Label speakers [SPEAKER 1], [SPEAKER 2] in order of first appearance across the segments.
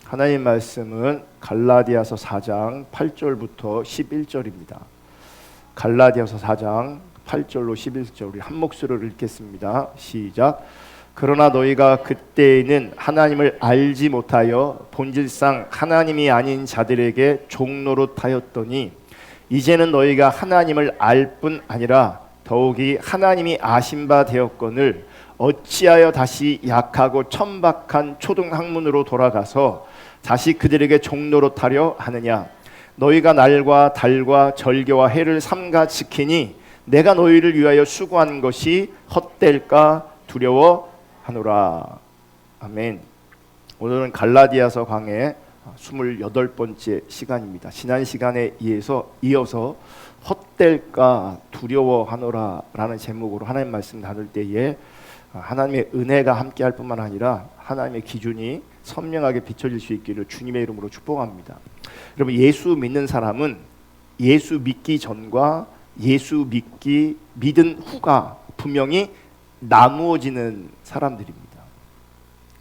[SPEAKER 1] 하나님 말씀은 갈라디아서 4장 8절부터 11절입니다. 갈라디아서 4장 8절로 11절 우리 한 목소리로 읽겠습니다. 시작. 그러나 너희가 그때에는 하나님을 알지 못하여 본질상 하나님이 아닌 자들에게 종노릇하였더니 이제는 너희가 하나님을 알 뿐 아니라 더욱이 하나님이 아신 바 되었거늘 어찌하여 다시 약하고 천박한 초등학문으로 돌아가서 다시 그들에게 종노릇하려 하느냐. 너희가 날과 달과 절개와 해를 삼가 지키니 내가 너희를 위하여 수고한 것이 헛될까 두려워하노라. 아멘. 오늘은 갈라디아서 강의 28번째 시간입니다. 지난 시간에 이어서 헛될까 두려워하노라 라는 제목으로 하나님 말씀 나눌 때에 하나님의 은혜가 함께할 뿐만 아니라 하나님의 기준이 선명하게 비춰질 수 있기를 주님의 이름으로 축복합니다. 여러분, 예수 믿는 사람은 예수 믿기 전과 예수 믿은 후가 분명히 나누어지는 사람들입니다.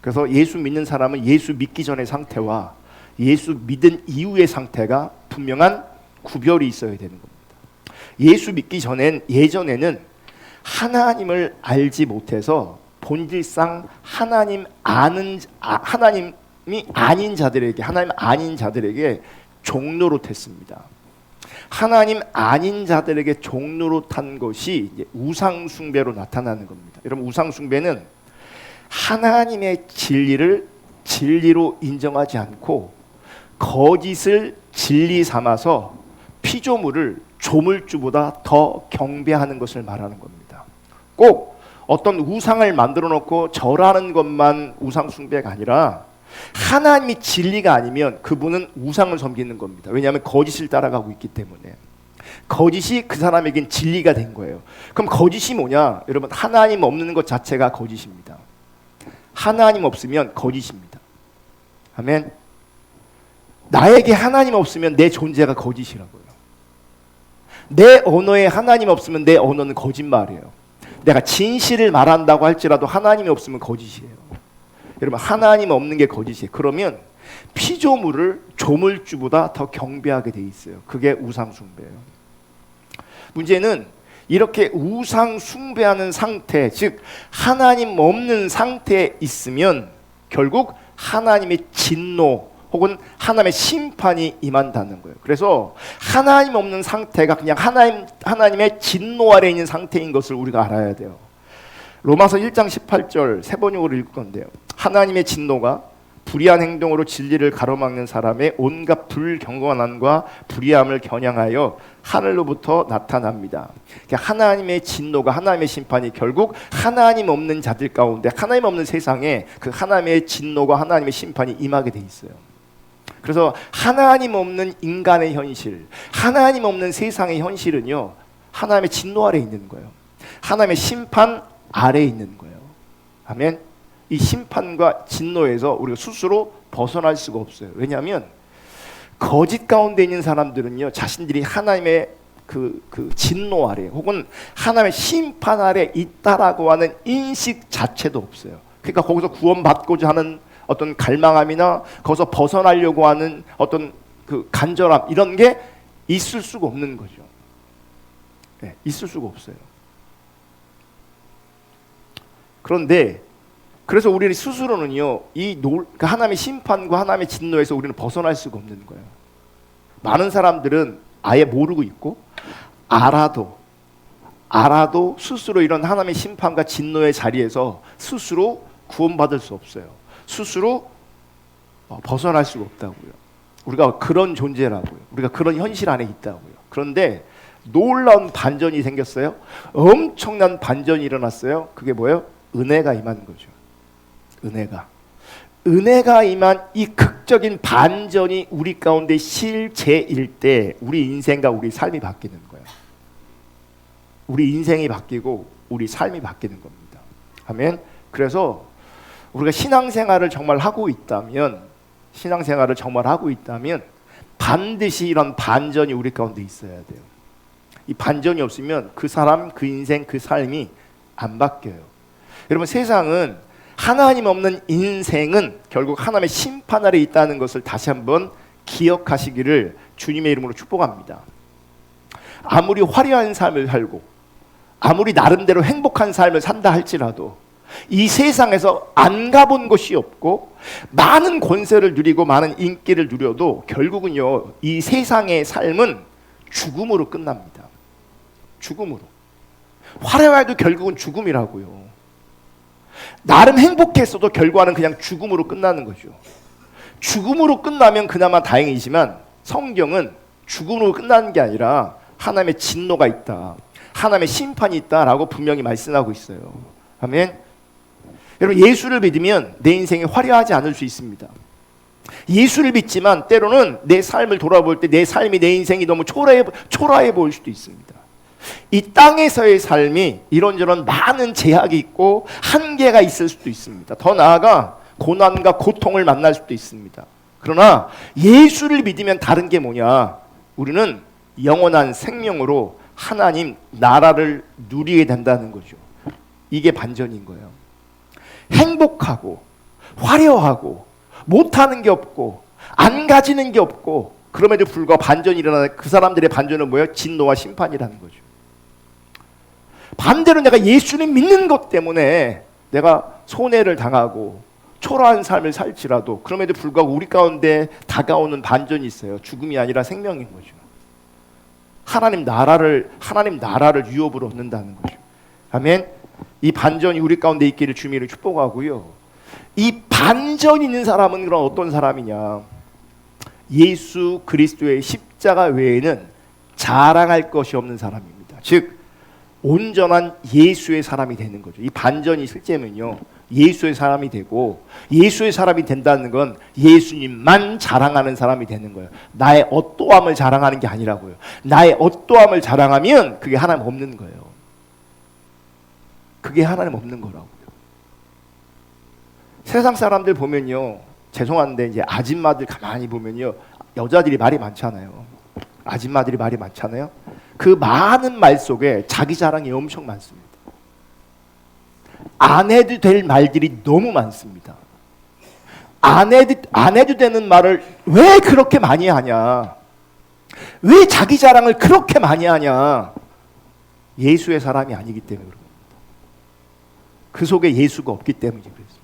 [SPEAKER 1] 그래서 예수 믿는 사람은 예수 믿기 전의 상태와 예수 믿은 이후의 상태가 분명한 구별이 있어야 되는 겁니다. 예수 믿기 예전에는 하나님을 알지 못해서 본질상 하나님이 아닌 자들에게 종노릇했습니다. 하나님 아닌 자들에게 종노릇한 것이 이제 우상 숭배로 나타나는 겁니다. 여러분, 우상 숭배는 하나님의 진리를 진리로 인정하지 않고 거짓을 진리 삼아서 피조물을 조물주보다 더 경배하는 것을 말하는 겁니다. 꼭 어떤 우상을 만들어 놓고 절하는 것만 우상 숭배가 아니라 하나님이 진리가 아니면 그분은 우상을 섬기는 겁니다. 왜냐하면 거짓을 따라가고 있기 때문에. 거짓이 그 사람에겐 진리가 된 거예요. 그럼 거짓이 뭐냐? 여러분, 하나님 없는 것 자체가 거짓입니다. 하나님 없으면 거짓입니다. 아멘. 나에게 하나님 없으면 내 존재가 거짓이라고요. 내 언어에 하나님 없으면 내 언어는 거짓말이에요. 내가 진실을 말한다고 할지라도 하나님이 없으면 거짓이에요. 여러분, 하나님 없는 게 거짓이에요. 그러면 피조물을 조물주보다 더 경배하게 돼 있어요. 그게 우상 숭배예요. 문제는 이렇게 우상 숭배하는 상태, 즉 하나님 없는 상태에 있으면 결국 하나님의 진노 혹은 하나님의 심판이 임한다는 거예요. 그래서 하나님 없는 상태가 그냥 하나님의 진노 아래에 있는 상태인 것을 우리가 알아야 돼요. 로마서 1장 18절 세 번역으로 읽을 건데요. 하나님의 진노가 불의한 행동으로 진리를 가로막는 사람의 온갖 불경건함과 불의함을 겨냥하여 하늘로부터 나타납니다. 하나님의 진노가, 하나님의 심판이 결국 하나님 없는 자들 가운데, 하나님 없는 세상에 그 하나님의 진노가, 하나님의 심판이 임하게 돼 있어요. 그래서 하나님 없는 인간의 현실, 하나님 없는 세상의 현실은요, 하나님의 진노 아래에 있는 거예요. 하나님의 심판 아래에 있는 거예요. 아멘. 이 심판과 진노에서 우리가 스스로 벗어날 수가 없어요. 왜냐하면 거짓 가운데 있는 사람들은요, 자신들이 하나님의 그 진노 아래 혹은 하나님의 심판 아래 있다라고 하는 인식 자체도 없어요. 그러니까 거기서 구원받고자 하는 어떤 갈망함이나 거기서 벗어나려고 하는 어떤 그 간절함, 이런 게 있을 수가 없는 거죠. 네, 있을 수가 없어요. 그런데 그래서 우리 스스로는요, 하나님의 심판과 하나님의 진노에서 우리는 벗어날 수가 없는 거예요. 많은 사람들은 아예 모르고 있고 알아도 스스로 이런 하나님의 심판과 진노의 자리에서 스스로 구원받을 수 없어요. 스스로 벗어날 수가 없다고요. 우리가 그런 존재라고요. 우리가 그런 현실 안에 있다고요. 그런데 놀라운 반전이 생겼어요. 엄청난 반전이 일어났어요. 그게 뭐예요? 은혜가 임한 거죠. 은혜가 임한 이 극적인 반전이 우리 가운데 실제일 때 우리 인생과 우리 삶이 바뀌는 거예요. 우리 인생이 바뀌고 우리 삶이 바뀌는 겁니다. 아멘. 그래서 우리가 신앙생활을 정말 하고 있다면 반드시 이런 반전이 우리 가운데 있어야 돼요. 이 반전이 없으면 그 사람, 그 인생, 그 삶이 안 바뀌어요. 여러분, 세상은 하나님 없는 인생은 결국 하나님의 심판 아래 있다는 것을 다시 한번 기억하시기를 주님의 이름으로 축복합니다. 아무리 화려한 삶을 살고 아무리 나름대로 행복한 삶을 산다 할지라도 이 세상에서 안 가본 곳이 없고 많은 권세를 누리고 많은 인기를 누려도 결국은요, 이 세상의 삶은 죽음으로 끝납니다. 죽음으로. 화려해도 결국은 죽음이라고요. 나름 행복했어도 결과는 그냥 죽음으로 끝나는 거죠. 죽음으로 끝나면 그나마 다행이지만 성경은 죽음으로 끝나는 게 아니라 하나님의 진노가 있다, 하나님의 심판이 있다라고 분명히 말씀하고 있어요. 아멘. 여러분, 예수를 믿으면 내 인생이 화려하지 않을 수 있습니다. 예수를 믿지만 때로는 내 삶을 돌아볼 때 내 삶이, 내 인생이 너무 초라해 보일 수도 있습니다. 이 땅에서의 삶이 이런저런 많은 제약이 있고 한계가 있을 수도 있습니다. 더 나아가 고난과 고통을 만날 수도 있습니다. 그러나 예수를 믿으면 다른 게 뭐냐? 우리는 영원한 생명으로 하나님 나라를 누리게 된다는 거죠. 이게 반전인 거예요. 행복하고 화려하고 못하는 게 없고 안 가지는 게 없고 그럼에도 불구하고 반전이 일어나는 그 사람들의 반전은 뭐예요? 진노와 심판이라는 거죠. 반대로 내가 예수를 믿는 것 때문에 내가 손해를 당하고 초라한 삶을 살지라도 그럼에도 불구하고 우리 가운데 다가오는 반전이 있어요. 죽음이 아니라 생명인 거죠. 하나님 나라를 유업으로 얻는다는 거죠. 아멘. 이 반전이 우리 가운데 있기를 주님을 축복하고요. 이 반전이 있는 사람은 그럼 어떤 사람이냐? 예수 그리스도의 십자가 외에는 자랑할 것이 없는 사람입니다. 즉 온전한 예수의 사람이 되는 거죠. 이 반전이 실제면요, 예수의 사람이 되고, 예수의 사람이 된다는 건 예수님만 자랑하는 사람이 되는 거예요. 나의 어떠함을 자랑하는 게 아니라고요. 나의 어떠함을 자랑하면 그게 하나님 없는 거예요. 그게 하나님 없는 거라고요. 세상 사람들 보면요, 죄송한데 이제 아줌마들 가만히 보면요, 여자들이 말이 많잖아요. 아줌마들이 말이 많잖아요. 그 많은 말 속에 자기 자랑이 엄청 많습니다. 안 해도 될 말들이 너무 많습니다. 안 해도 되는 말을 왜 그렇게 많이 하냐? 왜 자기 자랑을 그렇게 많이 하냐? 예수의 사람이 아니기 때문에 그런 겁니다. 그 속에 예수가 없기 때문에 그렇습니다.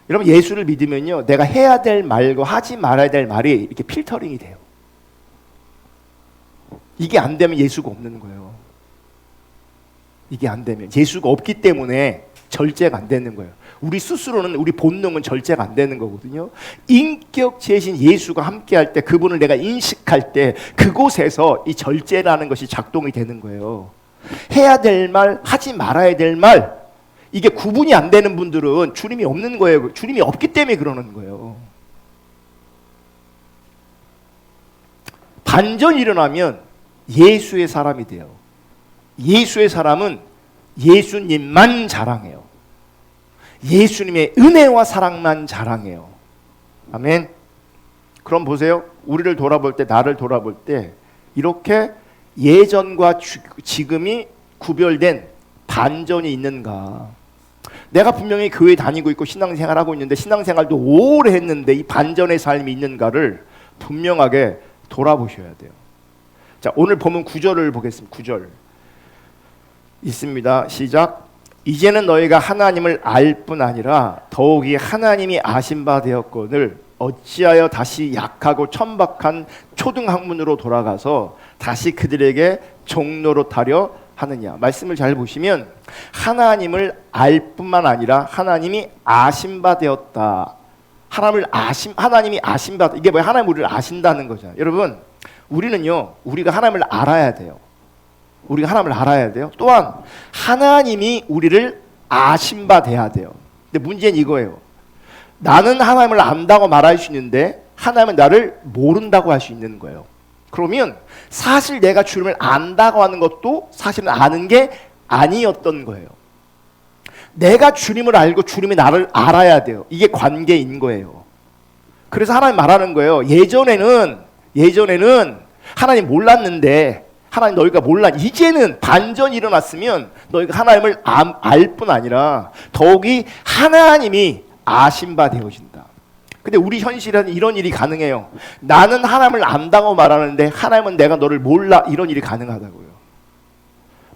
[SPEAKER 1] 여러분, 예수를 믿으면요, 내가 해야 될 말과 하지 말아야 될 말이 이렇게 필터링이 돼요. 이게 안 되면 예수가 없는 거예요. 이게 안 되면 예수가 없기 때문에 절제가 안 되는 거예요. 우리 스스로는, 우리 본능은 절제가 안 되는 거거든요. 인격체이신 예수가 함께할 때, 그분을 내가 인식할 때 그곳에서 이 절제라는 것이 작동이 되는 거예요. 해야 될 말, 하지 말아야 될 말, 이게 구분이 안 되는 분들은 주님이 없는 거예요. 주님이 없기 때문에 그러는 거예요. 반전이 일어나면 예수의 사람이 돼요. 예수의 사람은 예수님만 자랑해요. 예수님의 은혜와 사랑만 자랑해요. 아멘. 그럼 보세요. 우리를 돌아볼 때, 나를 돌아볼 때 이렇게 예전과 지금이 구별된 반전이 있는가? 내가 분명히 교회 다니고 있고 신앙생활하고 있는데 신앙생활도 오래 했는데 이 반전의 삶이 있는가를 분명하게 돌아보셔야 돼요. 자, 오늘 본문 9절을 보겠습니다. 9절 있습니다. 시작. 이제는 너희가 하나님을 알 뿐 아니라 더욱이 하나님이 아신 바 되었거늘 어찌하여 다시 약하고 천박한 초등학문으로 돌아가서 다시 그들에게 종노릇하려 하느냐. 말씀을 잘 보시면 하나님을 알 뿐만 아니라 하나님이 아신 바 되었다. 하나님이 아신 바, 이게 뭐야? 하나님 우리를 아신다는 거잖아요. 여러분, 우리는요, 우리가 하나님을 알아야 돼요. 우리가 하나님을 알아야 돼요. 또한 하나님이 우리를 아신 바 돼야 돼요. 근데 문제는 이거예요. 나는 하나님을 안다고 말할 수 있는데 하나님은 나를 모른다고 할 수 있는 거예요. 그러면 사실 내가 주님을 안다고 하는 것도 사실은 아는 게 아니었던 거예요. 내가 주님을 알고 주님이 나를 알아야 돼요. 이게 관계인 거예요. 그래서 하나님 말하는 거예요. 예전에는 하나님 몰랐는데 하나님 너희가 몰라. 이제는 반전이 일어났으면 너희가 하나님을 알 뿐 아니라 더욱이 하나님이 아신 바 되어진다. 근데 우리 현실에는 이런 일이 가능해요. 나는 하나님을 안다고 말하는데 하나님은 내가 너를 몰라. 이런 일이 가능하다고요.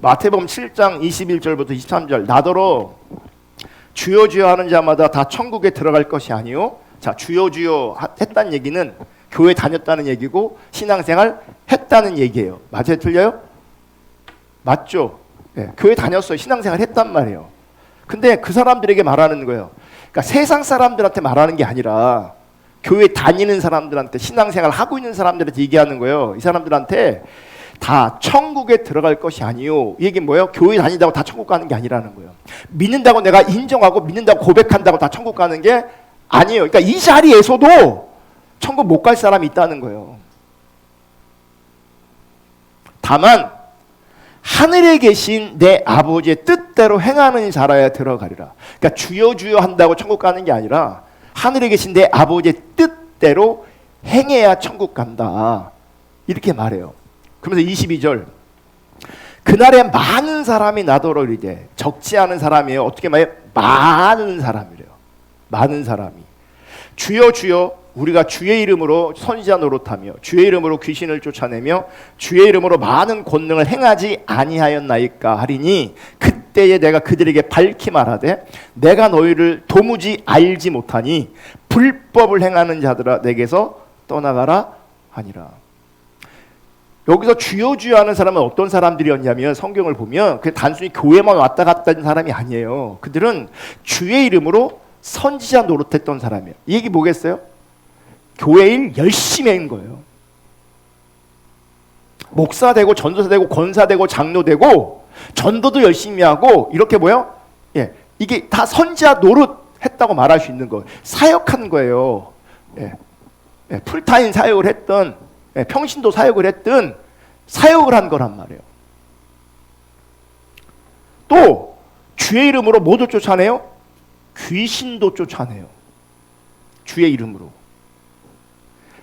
[SPEAKER 1] 마태복음 7장 21절부터 23절 나더러 주여 주여 하는 자마다 다 천국에 들어갈 것이 아니요. 자, 주여 주여 했다는 얘기는 교회 다녔다는 얘기고 신앙생활 했다는 얘기예요. 맞아요? 틀려요? 맞죠? 네, 교회 다녔어요. 신앙생활 했단 말이에요. 근데 그 사람들에게 말하는 거예요. 그러니까 세상 사람들한테 말하는 게 아니라 교회 다니는 사람들한테, 신앙생활 하고 있는 사람들한테 얘기하는 거예요. 이 사람들한테 다 천국에 들어갈 것이 아니요. 이 얘기는 뭐예요? 교회 다닌다고 다 천국 가는 게 아니라는 거예요. 믿는다고 내가 인정하고 믿는다고 고백한다고 다 천국 가는 게 아니에요. 그러니까 이 자리에서도 천국 못 갈 사람이 있다는 거예요. 다만 하늘에 계신 내 아버지의 뜻대로 행하는 자라야 들어가리라. 그러니까 주여 주여 한다고 천국 가는 게 아니라 하늘에 계신 내 아버지의 뜻대로 행해야 천국 간다. 이렇게 말해요. 그러면서 22절 그날에 많은 사람이 나더러 이르되 적지 않은 사람이에요. 어떻게 말해요? 많은 사람이래요. 많은 사람이 주여 주여 우리가 주의 이름으로 선지자 노릇하며 주의 이름으로 귀신을 쫓아내며 주의 이름으로 많은 권능을 행하지 아니하였나이까 하리니 그때에 내가 그들에게 밝히 말하되 내가 너희를 도무지 알지 못하니 불법을 행하는 자들아 내게서 떠나가라 하니라. 여기서 주여 주여 하는 사람은 어떤 사람들이었냐면 성경을 보면 그 단순히 교회만 왔다 갔다 하는 사람이 아니에요. 그들은 주의 이름으로 선지자 노릇했던 사람이에요. 이 얘기 뭐겠어요? 교회 일 열심히 한 거예요. 목사 되고 전도사 되고 권사 되고 장로 되고 전도도 열심히 하고 이렇게 뭐요? 예, 이게 다 선지자 노릇 했다고 말할 수 있는 거예요. 사역한 거예요. 예, 예, 풀타임 사역을 했던 예, 평신도 사역을 했던 사역을 한 거란 말이에요. 또 주의 이름으로 뭐도 쫓아내요? 귀신도 쫓아내요. 주의 이름으로.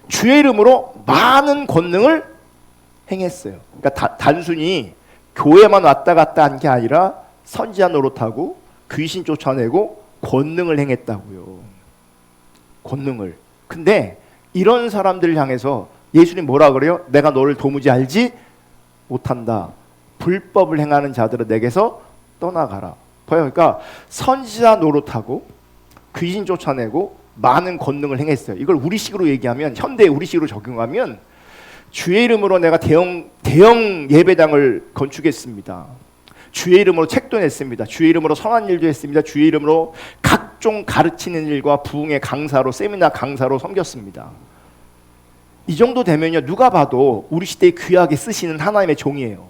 [SPEAKER 1] 주의 이름으로 많은 권능을 행했어요. 그러니까 단순히 교회만 왔다 갔다 한 게 아니라 선지자 노릇하고 귀신 쫓아내고 권능을 행했다고요. 권능을. 근데 이런 사람들을 향해서 예수님 뭐라 그래요? 내가 너를 도무지 알지 못한다. 불법을 행하는 자들은 내게서 떠나가라. 봐요. 그러니까 선지자 노릇하고 귀신 쫓아내고 많은 권능을 행했어요. 이걸 우리식으로 얘기하면 현대 우리식으로 적용하면 주의 이름으로 내가 대형 예배당을 건축했습니다. 주의 이름으로 책도 냈습니다. 주의 이름으로 선한 일도 했습니다. 주의 이름으로 각종 가르치는 일과 부흥의 강사로 세미나 강사로 섬겼습니다. 이 정도 되면요 누가 봐도 우리 시대에 귀하게 쓰시는 하나님의 종이에요.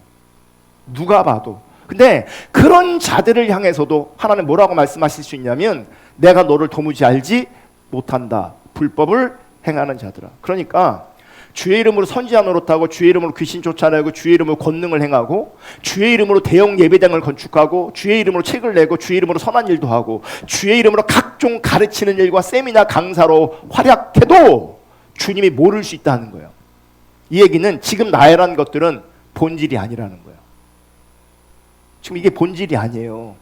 [SPEAKER 1] 누가 봐도. 근데 그런 자들을 향해서도 하나님 뭐라고 말씀하실 수 있냐면 내가 너를 도무지 알지 못한다. 불법을 행하는 자들아. 그러니까 주의 이름으로 선지자 노릇하고 주의 이름으로 귀신 쫓아내고 주의 이름으로 권능을 행하고 주의 이름으로 대형 예배당을 건축하고 주의 이름으로 책을 내고 주의 이름으로 선한 일도 하고 주의 이름으로 각종 가르치는 일과 세미나 강사로 활약해도 주님이 모를 수 있다는 거예요. 이 얘기는 지금 나열한 것들은 본질이 아니라는 거예요. 지금 이게 본질이 아니에요.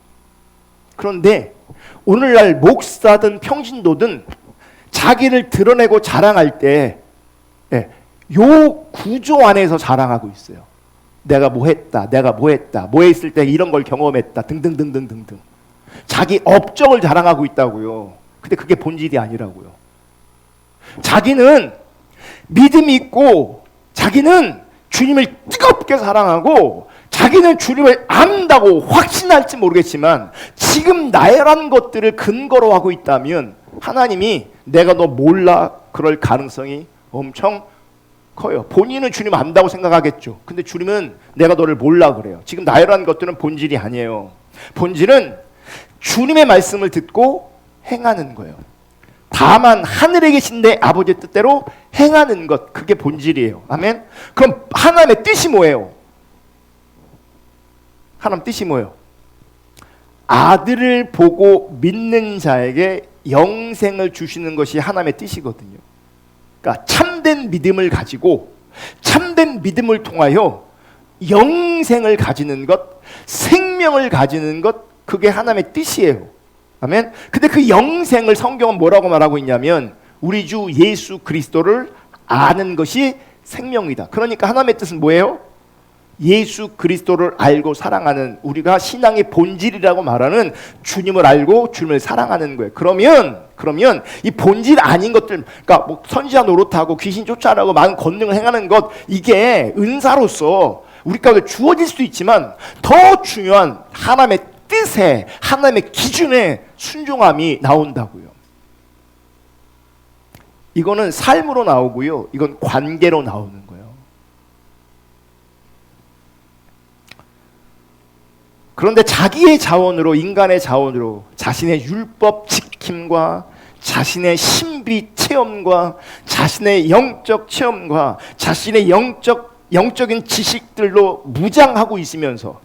[SPEAKER 1] 그런데 오늘날 목사든 평신도든 자기를 드러내고 자랑할 때 요 구조 안에서 자랑하고 있어요. 내가 뭐 했다, 내가 뭐 했다, 뭐 했을 때 이런 걸 경험했다 등등등등등등. 자기 업적을 자랑하고 있다고요. 근데 그게 본질이 아니라고요. 자기는 믿음이 있고 자기는 주님을 뜨겁게 사랑하고 자기는 주님을 안다고 확신할지 모르겠지만 지금 나열한 것들을 근거로 하고 있다면 하나님이 내가 너 몰라 그럴 가능성이 엄청 커요. 본인은 주님 안다고 생각하겠죠. 근데 주님은 내가 너를 몰라 그래요. 지금 나열한 것들은 본질이 아니에요. 본질은 주님의 말씀을 듣고 행하는 거예요. 다만 하늘에 계신 내 아버지의 뜻대로 행하는 것, 그게 본질이에요. 아멘. 그럼 하나님의 뜻이 뭐예요? 하나님 뜻이 뭐예요? 아들을 보고 믿는 자에게 영생을 주시는 것이 하나님의 뜻이거든요. 그러니까 참된 믿음을 가지고 참된 믿음을 통하여 영생을 가지는 것, 생명을 가지는 것, 그게 하나님의 뜻이에요. 아멘. 근데 그 영생을 성경은 뭐라고 말하고 있냐면 우리 주 예수 그리스도를 아는 것이 생명이다. 그러니까 하나님의 뜻은 뭐예요? 예수 그리스도를 알고 사랑하는, 우리가 신앙의 본질이라고 말하는 주님을 알고 주님을 사랑하는 거예요. 그러면 이 본질 아닌 것들, 그러니까 뭐 선지자 노릇하고 귀신 쫓아내고 많은 권능을 행하는 것, 이게 은사로서 우리 가운데 주어질 수도 있지만 더 중요한 하나님의 뜻에, 하나님의 기준에 순종함이 나온다고요. 이거는 삶으로 나오고요, 이건 관계로 나오는 거예요. 그런데 자기의 자원으로, 인간의 자원으로 자신의 율법 지킴과 자신의 신비 체험과 자신의 영적 체험과 자신의 영적인 지식들로 무장하고 있으면서,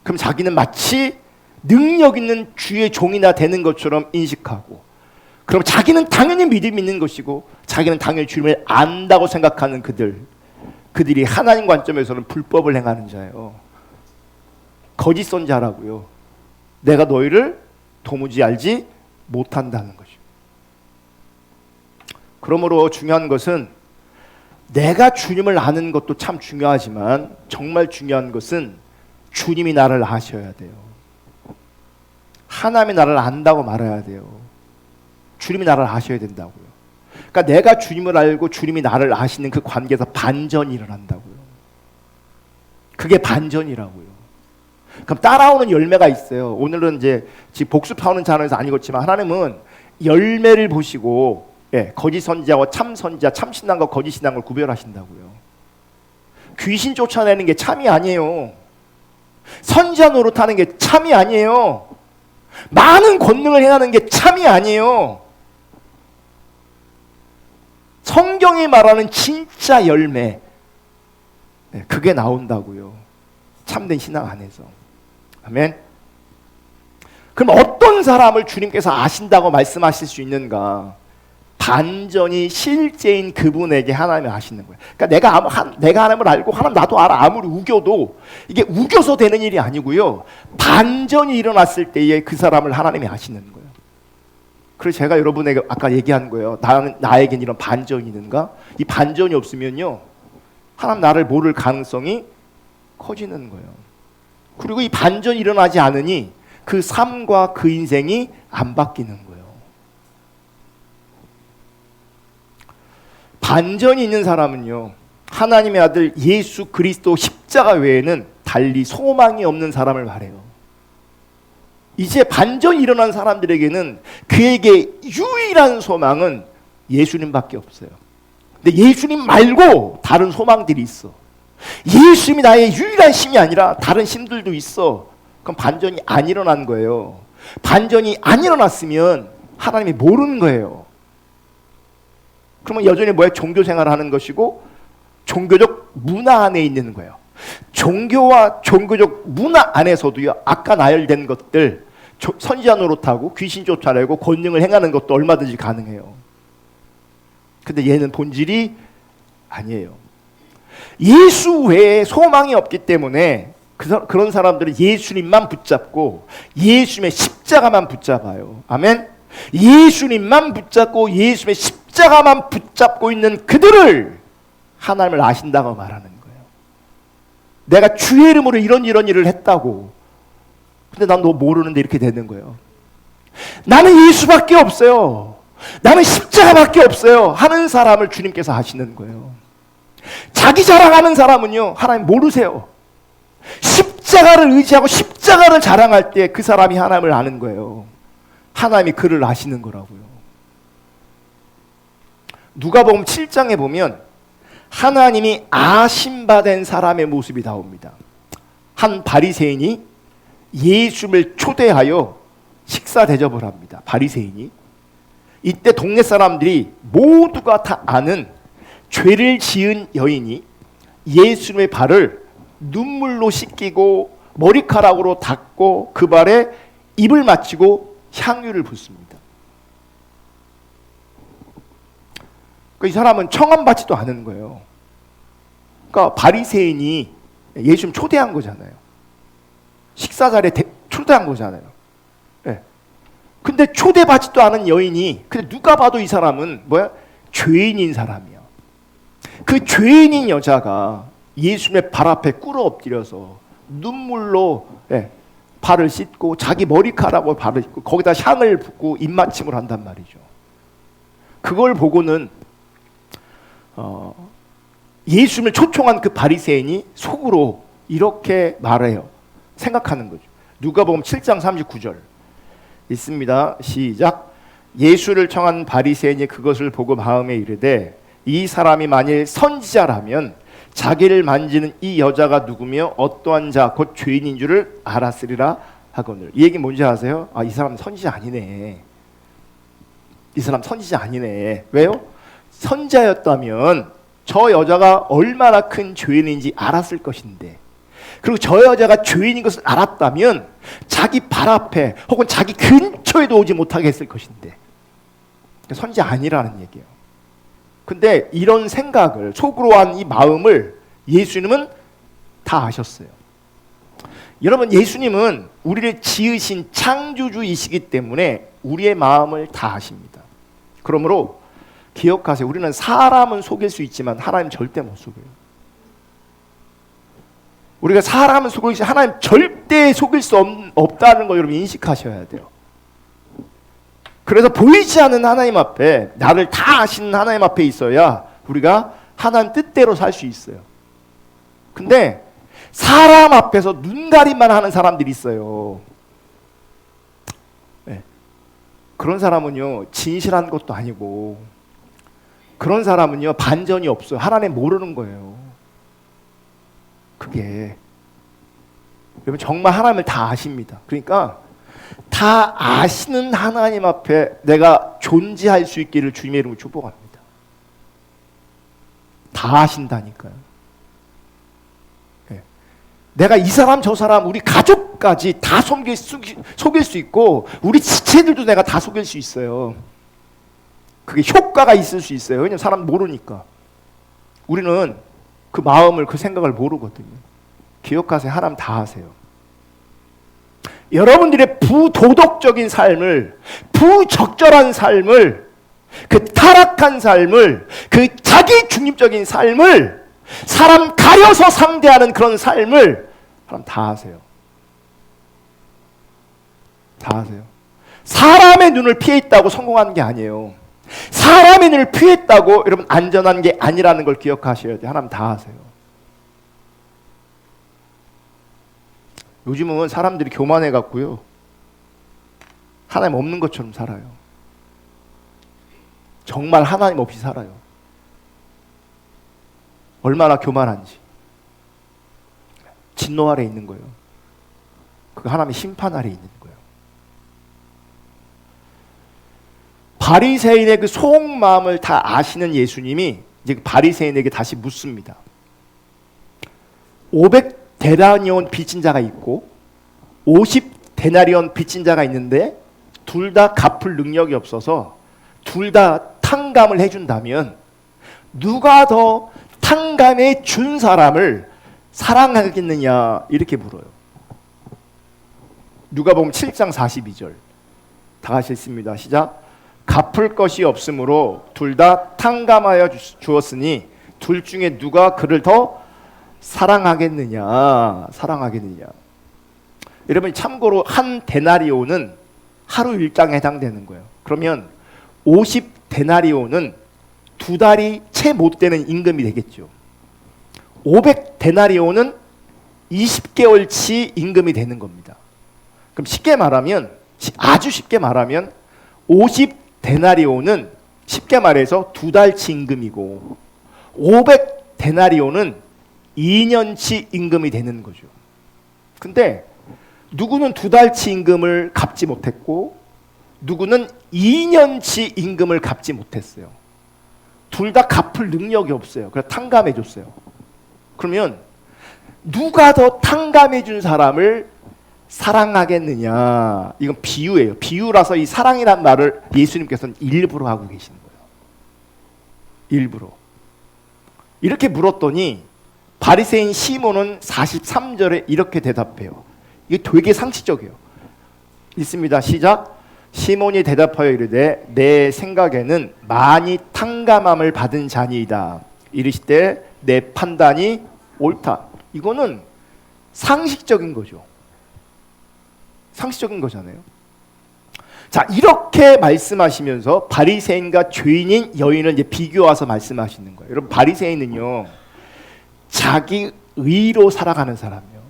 [SPEAKER 1] 그럼 자기는 마치 능력 있는 주의 종이나 되는 것처럼 인식하고, 그럼 자기는 당연히 믿음 있는 것이고 자기는 당연히 주님을 안다고 생각하는 그들이 하나님 관점에서는 불법을 행하는 자예요. 거짓 선지자라고요. 내가 너희를 도무지 알지 못한다는 것이죠. 그러므로 중요한 것은, 내가 주님을 아는 것도 참 중요하지만 정말 중요한 것은 주님이 나를 아셔야 돼요. 하나님이 나를 안다고 말해야 돼요. 주님이 나를 아셔야 된다고요. 그러니까 내가 주님을 알고 주님이 나를 아시는 그 관계에서 반전이 일어난다고요. 그게 반전이라고요. 그럼 따라오는 열매가 있어요. 오늘은 이제 지금 복습하는 차원에서 안 읽었지만 하나님은 열매를 보시고, 거짓 선지자와 참 선지자, 참 신앙과 거짓 신앙을 구별하신다고요. 귀신 쫓아내는 게 참이 아니에요. 선지자 노릇하는 게 참이 아니에요. 많은 권능을 행하는 게 참이 아니에요. 성경이 말하는 진짜 열매, 그게 나온다고요. 참된 신앙 안에서. 아멘. 그럼 어떤 사람을 주님께서 아신다고 말씀하실 수 있는가? 반전이 실제인 그분에게 하나님이 아시는 거예요. 그러니까 내가 하나님을 알고 하나님 나도 알아, 아무리 우겨도 이게 우겨서 되는 일이 아니고요, 반전이 일어났을 때에 그 사람을 하나님이 아시는 거예요. 그래서 제가 여러분에게 아까 얘기한 거예요. 나에겐 이런 반전이 있는가? 이 반전이 없으면요, 하나님 나를 모를 가능성이 커지는 거예요. 그리고 이 반전이 일어나지 않으니 그 삶과 그 인생이 안 바뀌는 거예요. 반전이 있는 사람은요, 하나님의 아들 예수 그리스도 십자가 외에는 달리 소망이 없는 사람을 말해요. 이제 반전이 일어난 사람들에게는 그에게 유일한 소망은 예수님밖에 없어요. 근데 예수님 말고 다른 소망들이 있어. 예수님이 나의 유일한 힘이 아니라 다른 힘들도 있어. 그럼 반전이 안 일어난 거예요. 반전이 안 일어났으면 하나님이 모르는 거예요. 그러면 여전히 뭐예요? 종교 생활을 하는 것이고 종교적 문화 안에 있는 거예요. 종교와 종교적 문화 안에서도요, 아까 나열된 것들, 선지자 노릇하고 귀신 쫓아내고 권능을 행하는 것도 얼마든지 가능해요. 근데 얘는 본질이 아니에요. 예수 외에 소망이 없기 때문에 그런 사람들은 예수님만 붙잡고 예수님의 십자가만 붙잡아요. 아멘. 예수님만 붙잡고 예수님의 십자가만 붙잡고 있는 그들을 하나님을 아신다고 말하는 거예요. 내가 주의 이름으로 이런 일을 했다고. 근데 난 너 모르는데 이렇게 되는 거예요. 나는 예수밖에 없어요. 나는 십자가밖에 없어요. 하는 사람을 주님께서 아시는 거예요. 자기 자랑하는 사람은요, 하나님 모르세요. 십자가를 의지하고 십자가를 자랑할 때 그 사람이 하나님을 아는 거예요. 하나님이 그를 아시는 거라고요. 누가복음 7장에 보면 하나님이 아심받은 사람의 모습이 나옵니다. 한 바리새인이 예수를 초대하여 식사 대접을 합니다. 바리새인이. 이때 동네 사람들이 모두가 다 아는 죄를 지은 여인이 예수님의 발을 눈물로 씻기고 머리카락으로 닦고 그 발에 입을 맞추고 향유를 붓습니다. 이 사람은 청함받지도 않은 거예요. 그러니까 바리새인이 예수님 초대한 거잖아요. 식사 자리에 초대한 거잖아요. 네. 근데 초대받지도 않은 여인이, 근데 누가 봐도 이 사람은 뭐야? 죄인인 사람이야. 그 죄인인 여자가 예수님의 발 앞에 꿇어 엎드려서 눈물로 발을 씻고 자기 머리카락으로 발을 씻고 거기다 향을 붓고 입맞춤을 한단 말이죠. 그걸 보고는 예수님을 초청한 그 바리새인이 속으로 이렇게 말해요. 생각하는 거죠. 누가복음 7장 39절 있습니다. 시작. 예수를 청한 바리새인이 그것을 보고 마음에 이르되 이 사람이 만일 선지자라면 자기를 만지는 이 여자가 누구며 어떠한 자 곧 죄인인 줄을 알았으리라 하거늘. 이 얘기 뭔지 아세요? 아, 이 사람 선지자 아니네. 이 사람 선지자 아니네. 왜요? 선지자였다면 저 여자가 얼마나 큰 죄인인지 알았을 것인데, 그리고 저 여자가 죄인인 것을 알았다면 자기 발 앞에 혹은 자기 근처에도 오지 못하게 했을 것인데, 선지자 아니라는 얘기예요. 근데 이런 생각을 속으로 한 이 마음을 예수님은 다 아셨어요. 여러분, 예수님은 우리를 지으신 창조주이시기 때문에 우리의 마음을 다 아십니다. 그러므로 기억하세요. 우리는 사람은 속일 수 있지만 하나님 절대 못 속여요. 우리가 사람은 속일 수, 하나님 절대 속일 수 없다는 거 여러분 인식하셔야 돼요. 그래서 보이지 않는 하나님 앞에, 나를 다 아시는 하나님 앞에 있어야 우리가 하나님 뜻대로 살 수 있어요. 근데 사람 앞에서 눈가림만 하는 사람들이 있어요. 네. 그런 사람은요, 진실한 것도 아니고, 그런 사람은요, 반전이 없어요. 하나님 모르는 거예요. 그게 여러분, 정말 하나님을 다 아십니다. 그러니까 다 아시는 하나님 앞에 내가 존재할 수 있기를 주님의 이름으로 축복합니다. 다 아신다니까요. 네. 내가 이 사람 저 사람 우리 가족까지 다 속일 수 있고, 우리 지체들도 내가 다 속일 수 있어요. 그게 효과가 있을 수 있어요. 왜냐하면 사람 모르니까. 우리는 그 마음을, 그 생각을 모르거든요. 기억하세요. 하나님 다 아세요. 여러분들의 부도덕적인 삶을, 부적절한 삶을, 그 타락한 삶을, 그 자기 중립적인 삶을, 사람 가려서 상대하는 그런 삶을 하나님 다 아세요. 다 아세요. 사람의 눈을 피해 있다고 성공하는 게 아니에요. 사람의 눈을 피했다고 여러분 안전한 게 아니라는 걸 기억하셔야 돼요. 하나님 다 아세요. 요즘은 사람들이 교만해 갖고요, 하나님 없는 것처럼 살아요. 정말 하나님 없이 살아요. 얼마나 교만한지. 진노 아래 있는 거예요. 그 하나님의 심판 아래 있는 거예요. 바리새인의 그 속마음을 다 아시는 예수님이 이제 그 바리새인에게 다시 묻습니다. 500데나리온 빚진 자가 있고 50데나리온 빚진 자가 있는데 둘 다 갚을 능력이 없어서 둘 다 탕감을 해준다면 누가 더 탕감해 준 사람을 사랑하겠느냐, 이렇게 물어요. 누가복음 7장 42절 다 같이 읽습니다. 시작. 갚을 것이 없으므로 둘 다 탕감하여 주었으니 둘 중에 누가 그를 더 사랑하겠느냐. 여러분, 참고로 한 데나리온은 하루 일당에 해당되는 거예요. 그러면 50데나리온은 두 달이 채 못 되는 임금이 되겠죠. 500데나리온은 20개월치 임금이 되는 겁니다. 그럼 쉽게 말하면, 아주 쉽게 말하면 50데나리온은 쉽게 말해서 두 달치 임금이고 500데나리온은 2년치 임금이 되는 거죠. 근데 누구는 두 달치 임금을 갚지 못했고 누구는 2년치 임금을 갚지 못했어요. 둘 다 갚을 능력이 없어요. 그래서 탕감해 줬어요. 그러면 누가 더 탕감해 준 사람을 사랑하겠느냐. 이건 비유예요. 비유라서 이 사랑이란 말을 예수님께서는 일부러 하고 계시는 거예요. 일부러. 이렇게 물었더니 바리새인 시몬은 43절에 이렇게 대답해요. 이게 되게 상식적이에요. 있습니다. 시작. 시몬이 대답하여 이르되 내 생각에는 많이 탕감함을 받은 자니이다. 이르시되 내 판단이 옳다. 이거는 상식적인 거죠. 상식적인 거잖아요. 자, 이렇게 말씀하시면서 바리새인과 죄인인 여인을 이제 비교해서 말씀하시는 거예요. 여러분, 바리새인은요, 자기 의로 살아가는 사람이요.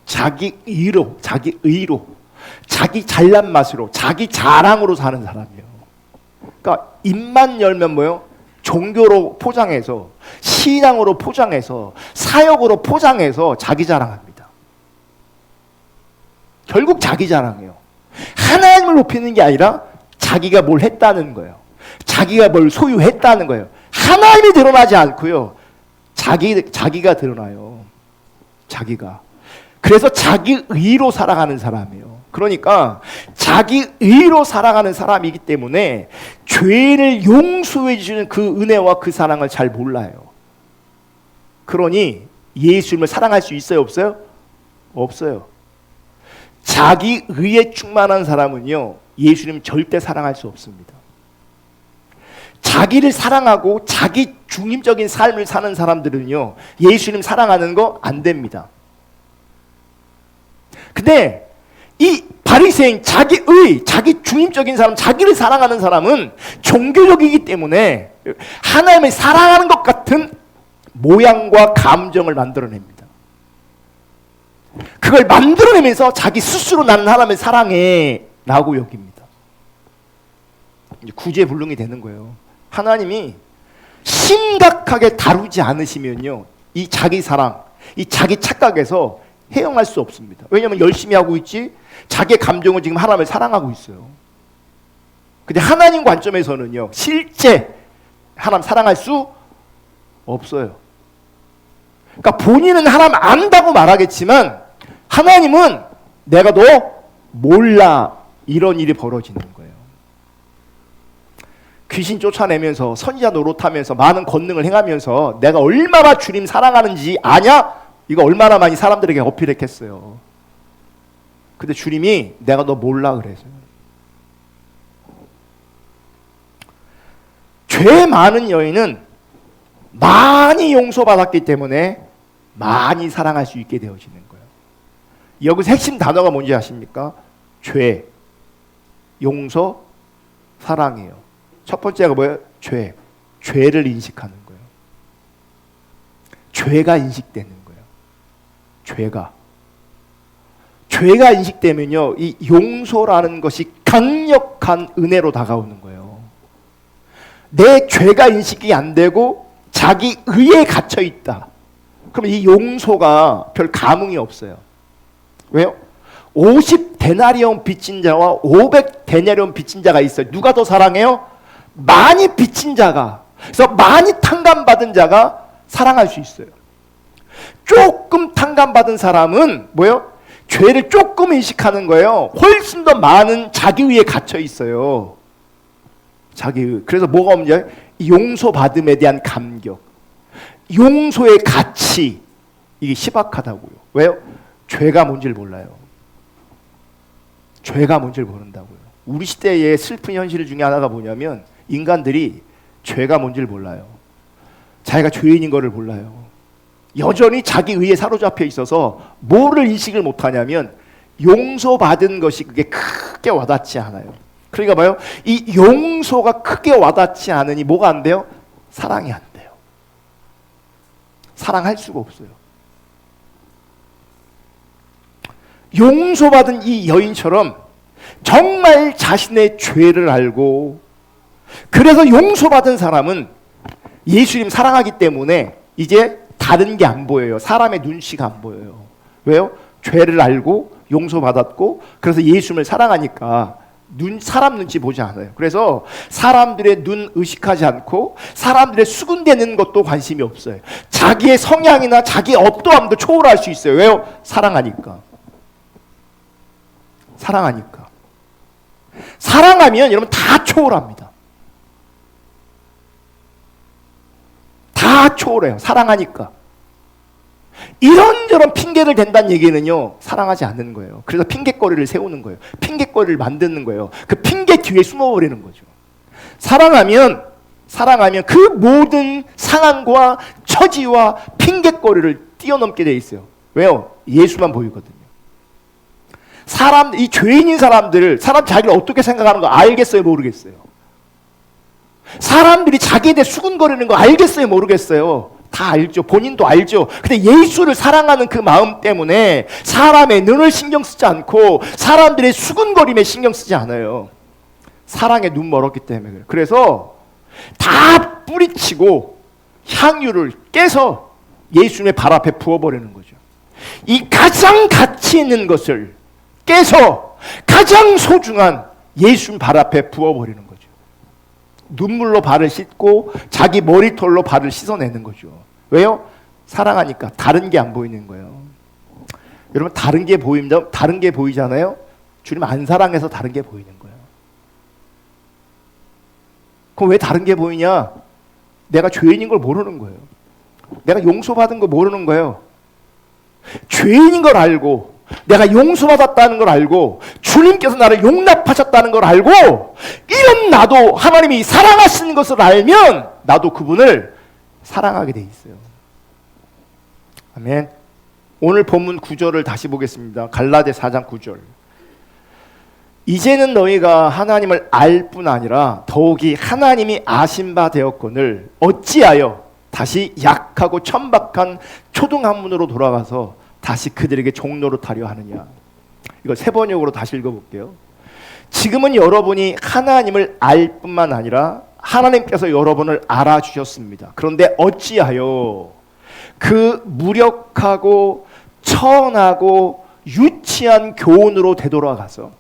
[SPEAKER 1] 자기 의로, 자기 잘난 맛으로, 자기 자랑으로 사는 사람이에요. 그러니까 입만 열면 뭐요? 종교로 포장해서, 신앙으로 포장해서, 사역으로 포장해서 자기 자랑합니다. 결국 자기 자랑이에요. 하나님을 높이는 게 아니라 자기가 뭘 했다는 거예요. 자기가 뭘 소유했다는 거예요. 하나님이 드러나지 않고요. 자기가 드러나요. 자기가. 그래서 자기 의로 살아가는 사람이에요. 그러니까 자기 의로 살아가는 사람이기 때문에 죄를 용서해 주는 그 은혜와 그 사랑을 잘 몰라요. 그러니 예수님을 사랑할 수 있어요, 없어요? 없어요. 자기 의에 충만한 사람은요, 예수님 절대 사랑할 수 없습니다. 자기를 사랑하고 자기 중심적인 삶을 사는 사람들은요, 예수님 사랑하는 거 안 됩니다. 근데 이 바리새인, 자기 중심적인 사람, 자기를 사랑하는 사람은 종교적이기 때문에 하나님을 사랑하는 것 같은 모양과 감정을 만들어냅니다. 그걸 만들어내면서 자기 스스로 나는 하나님을 사랑해 라고 여깁니다. 이제 구제불능이 되는 거예요. 하나님이 심각하게 다루지 않으시면요, 이 자기 사랑, 이 자기 착각에서 해영할 수 없습니다. 왜냐하면 열심히 하고 있지, 자기의 감정은 지금 하나님을 사랑하고 있어요. 근데 하나님 관점에서는요, 실제 하나님 사랑할 수 없어요. 그러니까 본인은 하나님 안다고 말하겠지만 하나님은 내가 너 몰라, 이런 일이 벌어지는 거예요. 귀신 쫓아내면서 선지자 노릇하면서 많은 권능을 행하면서 내가 얼마나 주님 사랑하는지 아냐? 이거 얼마나 많이 사람들에게 어필했겠어요. 근데 주님이 내가 너 몰라 그래서. 죄 많은 여인은 많이 용서받았기 때문에 많이 사랑할 수 있게 되어지는 거예요. 여기서 핵심 단어가 뭔지 아십니까? 죄, 용서, 사랑이에요. 첫 번째가 뭐예요? 죄를 인식하는 거예요. 죄가 인식되는 거예요. 죄가 인식되면요, 이 용서라는 것이 강력한 은혜로 다가오는 거예요. 내 죄가 인식이 안 되고 자기 의에 갇혀 있다. 그럼 이 용서가 별 감흥이 없어요. 왜요? 50데나리온 빚진 자와 500데나리온 빚진 자가 있어요. 누가 더 사랑해요? 많이 빚진 자가. 그래서 많이 탕감받은 자가 사랑할 수 있어요. 조금 탕감받은 사람은 뭐예요? 죄를 조금 인식하는 거예요. 훨씬 더 많은 자기의에 갇혀 있어요. 자기의. 그래서 뭐가 문제예요? 용서받음에 대한 감격, 용서의 가치, 이게 희박하다고요. 왜요? 죄가 뭔지를 몰라요. 죄가 뭔지를 모른다고요. 우리 시대의 슬픈 현실 중에 하나가 뭐냐면 인간들이 죄가 뭔지를 몰라요. 자기가 죄인인 거를 몰라요. 여전히 자기 의에 사로잡혀 있어서 뭐를 인식을 못하냐면 용서받은 것이 그게 크게 와닿지 않아요. 그러니까 봐요, 이 용서가 크게 와닿지 않으니 뭐가 안 돼요? 사랑이 안 돼요. 사랑할 수가 없어요. 용서받은 이 여인처럼 정말 자신의 죄를 알고, 그래서 용서받은 사람은 예수님 사랑하기 때문에 이제 다른 게 안 보여요. 사람의 눈치가 안 보여요. 왜요? 죄를 알고 용서받았고, 그래서 예수님을 사랑하니까 사람 눈치 보지 않아요. 그래서 사람들의 눈 의식하지 않고 사람들의 수군대는 것도 관심이 없어요. 자기의 성향이나 자기의 어떠함도 초월할 수 있어요. 왜요? 사랑하니까. 사랑하면 여러분 다 초월합니다. 다 다 초월해요. 사랑하니까. 이런저런 핑계를 댄다는 얘기는요, 사랑하지 않는 거예요. 그래서 핑계거리를 세우는 거예요. 핑계거리를 만드는 거예요. 그 핑계 뒤에 숨어버리는 거죠. 사랑하면 그 모든 상황과 처지와 핑계거리를 뛰어넘게 돼 있어요. 왜요? 예수만 보이거든요. 이 죄인인 사람들 자기를 어떻게 생각하는 거 알겠어요? 모르겠어요? 사람들이 자기에 대해 수군거리는 거 알겠어요? 모르겠어요? 다 알죠. 본인도 알죠. 근데 예수를 사랑하는 그 마음 때문에 사람의 눈을 신경 쓰지 않고 사람들의 수군거림에 신경 쓰지 않아요. 사랑에 눈 멀었기 때문에 그래요. 그래서 다 뿌리치고 향유를 깨서 예수님의 발 앞에 부어버리는 거죠. 이 가장 가치 있는 것을 깨서 가장 소중한 예수님 발 앞에 부어버리는 거죠. 눈물로 발을 씻고 자기 머리털로 발을 씻어내는 거죠. 왜요? 사랑하니까. 다른 게 안 보이는 거예요. 여러분, 다른 게 보입니다. 다른 게 보이잖아요. 주님 안 사랑해서 다른 게 보이는 거예요. 그럼 왜 다른 게 보이냐? 내가 죄인인 걸 모르는 거예요. 내가 용서받은 걸 모르는 거예요. 죄인인 걸 알고 내가 용서받았다는 걸 알고 주님께서 나를 용납하셨다는 걸 알고 이런 나도 하나님이 사랑하시는 것을 알면 나도 그분을 사랑하게 돼 있어요. 아멘. 오늘 본문 9절을 다시 보겠습니다. 갈라디아 4장 9절. 이제는 너희가 하나님을 알 뿐 아니라 더욱이 하나님이 아신 바 되었거늘 어찌하여 다시 약하고 천박한 초등학문으로 돌아가서 다시 그들에게 종노릇하려 하느냐. 이거 세 번역으로 다시 읽어볼게요. 지금은 여러분이 하나님을 알 뿐만 아니라 하나님께서 여러분을 알아주셨습니다. 그런데 어찌하여 그 무력하고 천하고 유치한 교훈으로 되돌아가서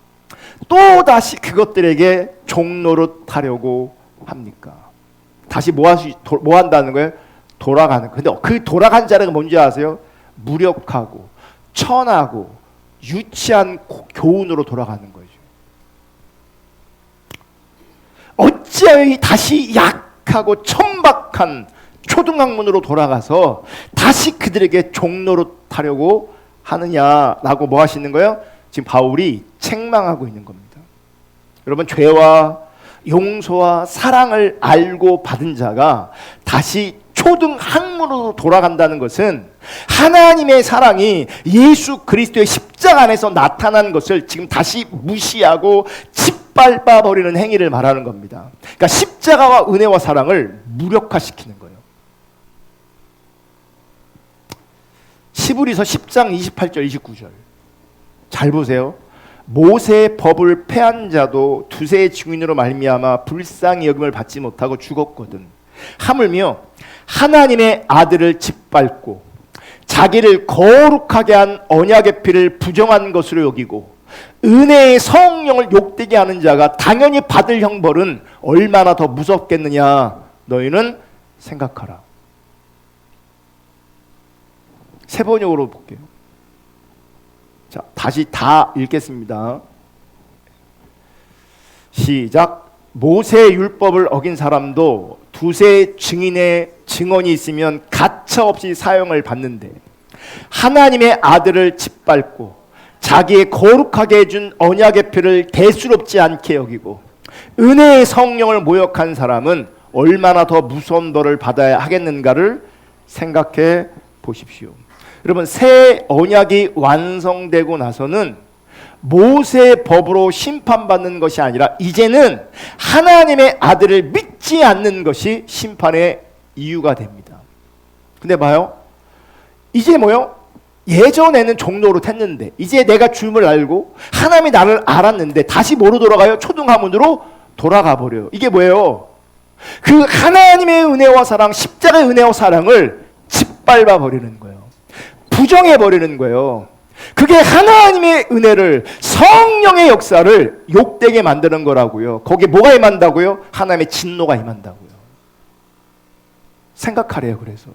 [SPEAKER 1] 또 다시 그것들에게 종노릇하려고 합니까? 다시 뭐 한다는 거예요? 돌아가는 거예요. 근데 그 돌아간 자는 뭔지 아세요? 무력하고 천하고 유치한 교훈으로 돌아가는 거죠. 어찌하여 다시 약하고 천박한 초등학문으로 돌아가서 다시 그들에게 종노릇하려고 하느냐라고 뭐 하시는 거예요? 지금 바울이 책망하고 있는 겁니다. 여러분, 죄와 용서와 사랑을 알고 받은 자가 다시 초등학문으로 돌아간다는 것은 하나님의 사랑이 예수 그리스도의 십자가 안에서 나타난 것을 지금 다시 무시하고 짓밟아 버리는 행위를 말하는 겁니다. 그러니까 십자가와 은혜와 사랑을 무력화시키는 거예요. 시브리서 10장 28절 29절 잘 보세요. 모세의 법을 폐한 자도 두세 증인으로 말미암아 불쌍히 여김을 받지 못하고 죽었거든. 하물며 하나님의 아들을 짓밟고 자기를 거룩하게 한 언약의 피를 부정한 것으로 여기고 은혜의 성령을 욕되게 하는 자가 당연히 받을 형벌은 얼마나 더 무섭겠느냐 너희는 생각하라. 세 번역으로 볼게요. 자, 다시 다 읽겠습니다. 시작. 모세의 율법을 어긴 사람도 두세 증인의 증언이 있으면 가차없이 사형을 받는데 하나님의 아들을 짓밟고 자기의 거룩하게 해준 언약의 피를 대수롭지 않게 여기고 은혜의 성령을 모욕한 사람은 얼마나 더 무서운 벌을 받아야 하겠는가를 생각해 보십시오. 여러분, 새 언약이 완성되고 나서는 모세의 법으로 심판받는 것이 아니라 이제는 하나님의 아들을 믿지 않는 것이 심판의 이유가 됩니다. 근데 봐요. 이제 뭐요? 예전에는 종노릇 했는데 이제 내가 주님을 알고 하나님이 나를 알았는데 다시 뭐로 돌아가요? 초등학문으로 돌아가 버려요. 이게 뭐예요? 그 하나님의 은혜와 사랑, 십자가의 은혜와 사랑을 짓밟아 버리는 거예요. 부정해 버리는 거예요. 그게 하나님의 은혜를, 성령의 역사를 욕되게 만드는 거라고요. 거기에 뭐가 임한다고요? 하나님의 진노가 임한다고요. 생각하래요. 그래서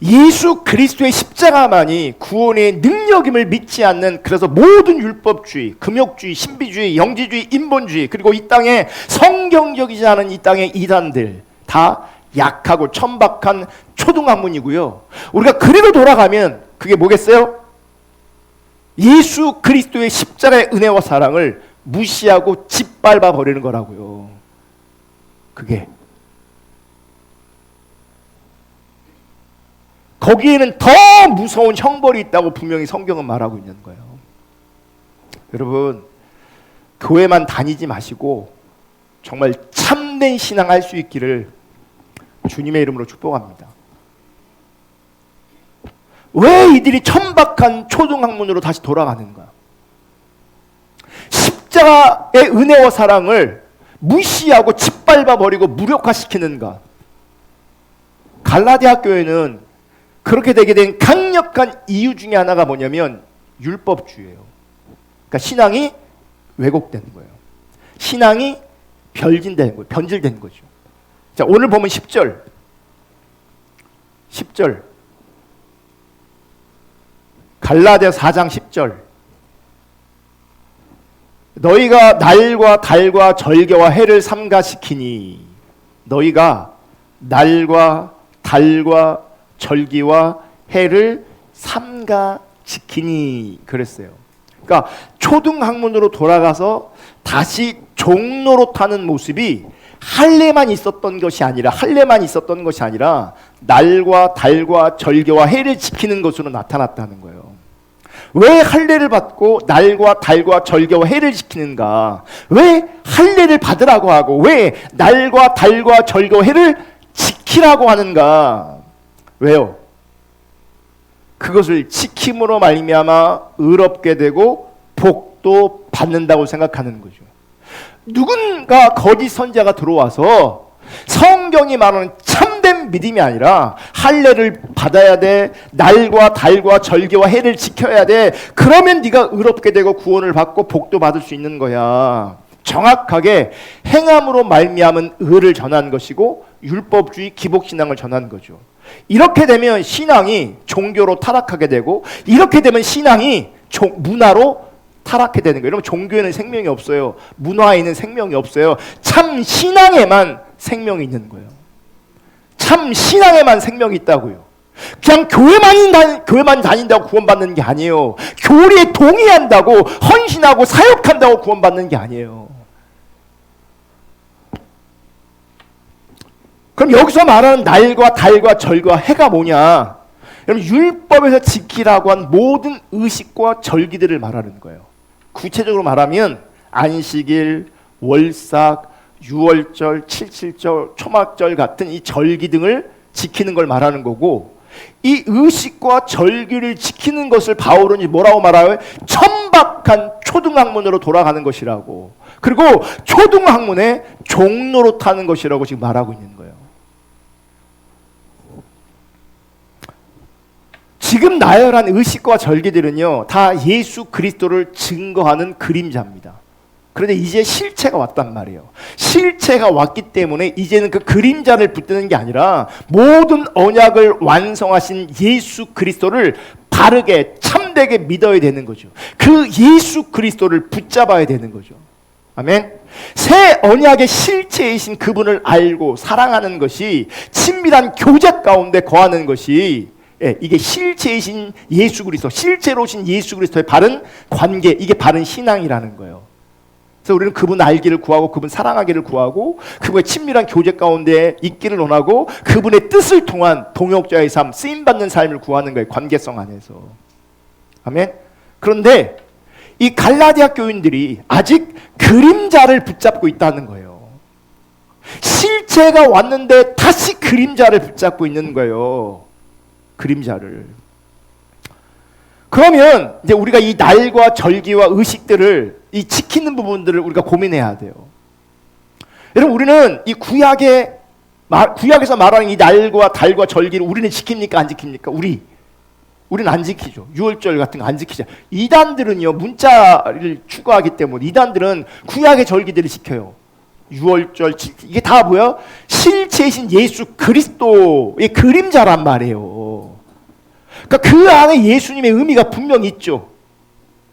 [SPEAKER 1] 예수 그리스도의 십자가만이 구원의 능력임을 믿지 않는, 그래서 모든 율법주의, 금욕주의, 신비주의, 영지주의, 인본주의, 그리고 이 땅에 성경적이지 않은 이 땅의 이단들 다 약하고 천박한 초등학문이고요. 우리가 그리로 돌아가면 그게 뭐겠어요? 예수 그리스도의 십자가의 은혜와 사랑을 무시하고 짓밟아 버리는 거라고요. 그게 거기에는 더 무서운 형벌이 있다고 분명히 성경은 말하고 있는 거예요. 여러분, 교회만 다니지 마시고 정말 참된 신앙 할 수 있기를 주님의 이름으로 축복합니다. 왜 이들이 천박한 초등학문으로 다시 돌아가는가? 십자가의 은혜와 사랑을 무시하고 짓밟아 버리고 무력화시키는가? 갈라디아 교회는 그렇게 되게 된 강력한 이유 중에 하나가 뭐냐면 율법주의예요. 그러니까 신앙이 왜곡되는 거예요. 신앙이 변질된 거예요. 변질된 거죠. 자, 오늘 보면 10절. 갈라디아 4장 10절. 너희가 날과 달과 절개와 해를 삼가시키니, 너희가 날과 달과 절기와 해를 삼가 지키니 그랬어요. 그러니까 초등학문으로 돌아가서 다시 종노릇하는 모습이 할례만 있었던 것이 아니라 날과 달과 절기와 해를 지키는 것으로 나타났다는 거예요. 왜 할례를 받고 날과 달과 절기와 해를 지키는가? 왜 할례를 받으라고 하고 왜 날과 달과 절기와 해를 지키라고 하는가? 왜요? 그것을 지킴으로 말미암아 의롭게 되고 복도 받는다고 생각하는 거죠. 누군가 거짓 선지자가 들어와서 성경이 말하는 참된 믿음이 아니라 할례를 받아야 돼, 날과 달과 절기와 해를 지켜야 돼, 그러면 네가 의롭게 되고 구원을 받고 복도 받을 수 있는 거야. 정확하게 행함으로 말미암은 의를 전한 것이고 율법주의 기복신앙을 전한 거죠. 이렇게 되면 신앙이 종교로 타락하게 되고, 이렇게 되면 신앙이 문화로 타락하게 되는 거예요. 여러분, 종교에는 생명이 없어요. 문화에는 생명이 없어요. 참 신앙에만 생명이 있는 거예요. 참 신앙에만 생명이 있다고요. 그냥 교회만 다닌다고 구원받는 게 아니에요. 교리에 동의한다고, 헌신하고 사역한다고 구원받는 게 아니에요. 그럼 여기서 말하는 날과 달과 절과 해가 뭐냐? 여러분, 율법에서 지키라고 한 모든 의식과 절기들을 말하는 거예요. 구체적으로 말하면 안식일, 월삭, 유월절, 칠칠절, 초막절 같은 이 절기 등을 지키는 걸 말하는 거고, 이 의식과 절기를 지키는 것을 바울은 뭐라고 말해요? 천박한 초등학문으로 돌아가는 것이라고, 그리고 초등학문에 종노릇하는 것이라고 지금 말하고 있는 거예요. 지금 나열한 의식과 절기들은요, 다 예수 그리스도를 증거하는 그림자입니다. 그런데 이제 실체가 왔단 말이에요. 실체가 왔기 때문에 이제는 그 그림자를 붙드는 게 아니라 모든 언약을 완성하신 예수 그리스도를 바르게 참되게 믿어야 되는 거죠. 그 예수 그리스도를 붙잡아야 되는 거죠. 아멘. 새 언약의 실체이신 그분을 알고 사랑하는 것이, 친밀한 교제 가운데 거하는 것이, 이게 실체이신 예수 그리스도, 실제로 오신 예수 그리스도의 바른 관계, 이게 바른 신앙이라는 거예요. 그래서 우리는 그분 알기를 구하고, 그분 사랑하기를 구하고, 그분의 친밀한 교제 가운데 있기를 원하고, 그분의 뜻을 통한 동역자의 삶, 쓰임받는 삶을 구하는 거예요. 관계성 안에서. 아멘. 그런데 이 갈라디아 교인들이 아직 그림자를 붙잡고 있다는 거예요. 실체가 왔는데 다시 그림자를 붙잡고 있는 거예요. 그림자를. 그러면 이제 우리가 이 날과 절기와 의식들을, 이 지키는 부분들을 우리가 고민해야 돼요. 여러분, 우리는 이 구약에서 말하는 이 날과 달과 절기를 우리는 지킵니까? 안 지킵니까? 우리는 안 지키죠. 유월절 같은 거 안 지키죠. 이단들은요, 문자를 추구하기 때문에 이단들은 구약의 절기들을 지켜요. 유월절, 이게 다 뭐야? 실체이신 예수 그리스도의 그림자란 말이에요. 그러니까 그 안에 예수님의 의미가 분명히 있죠.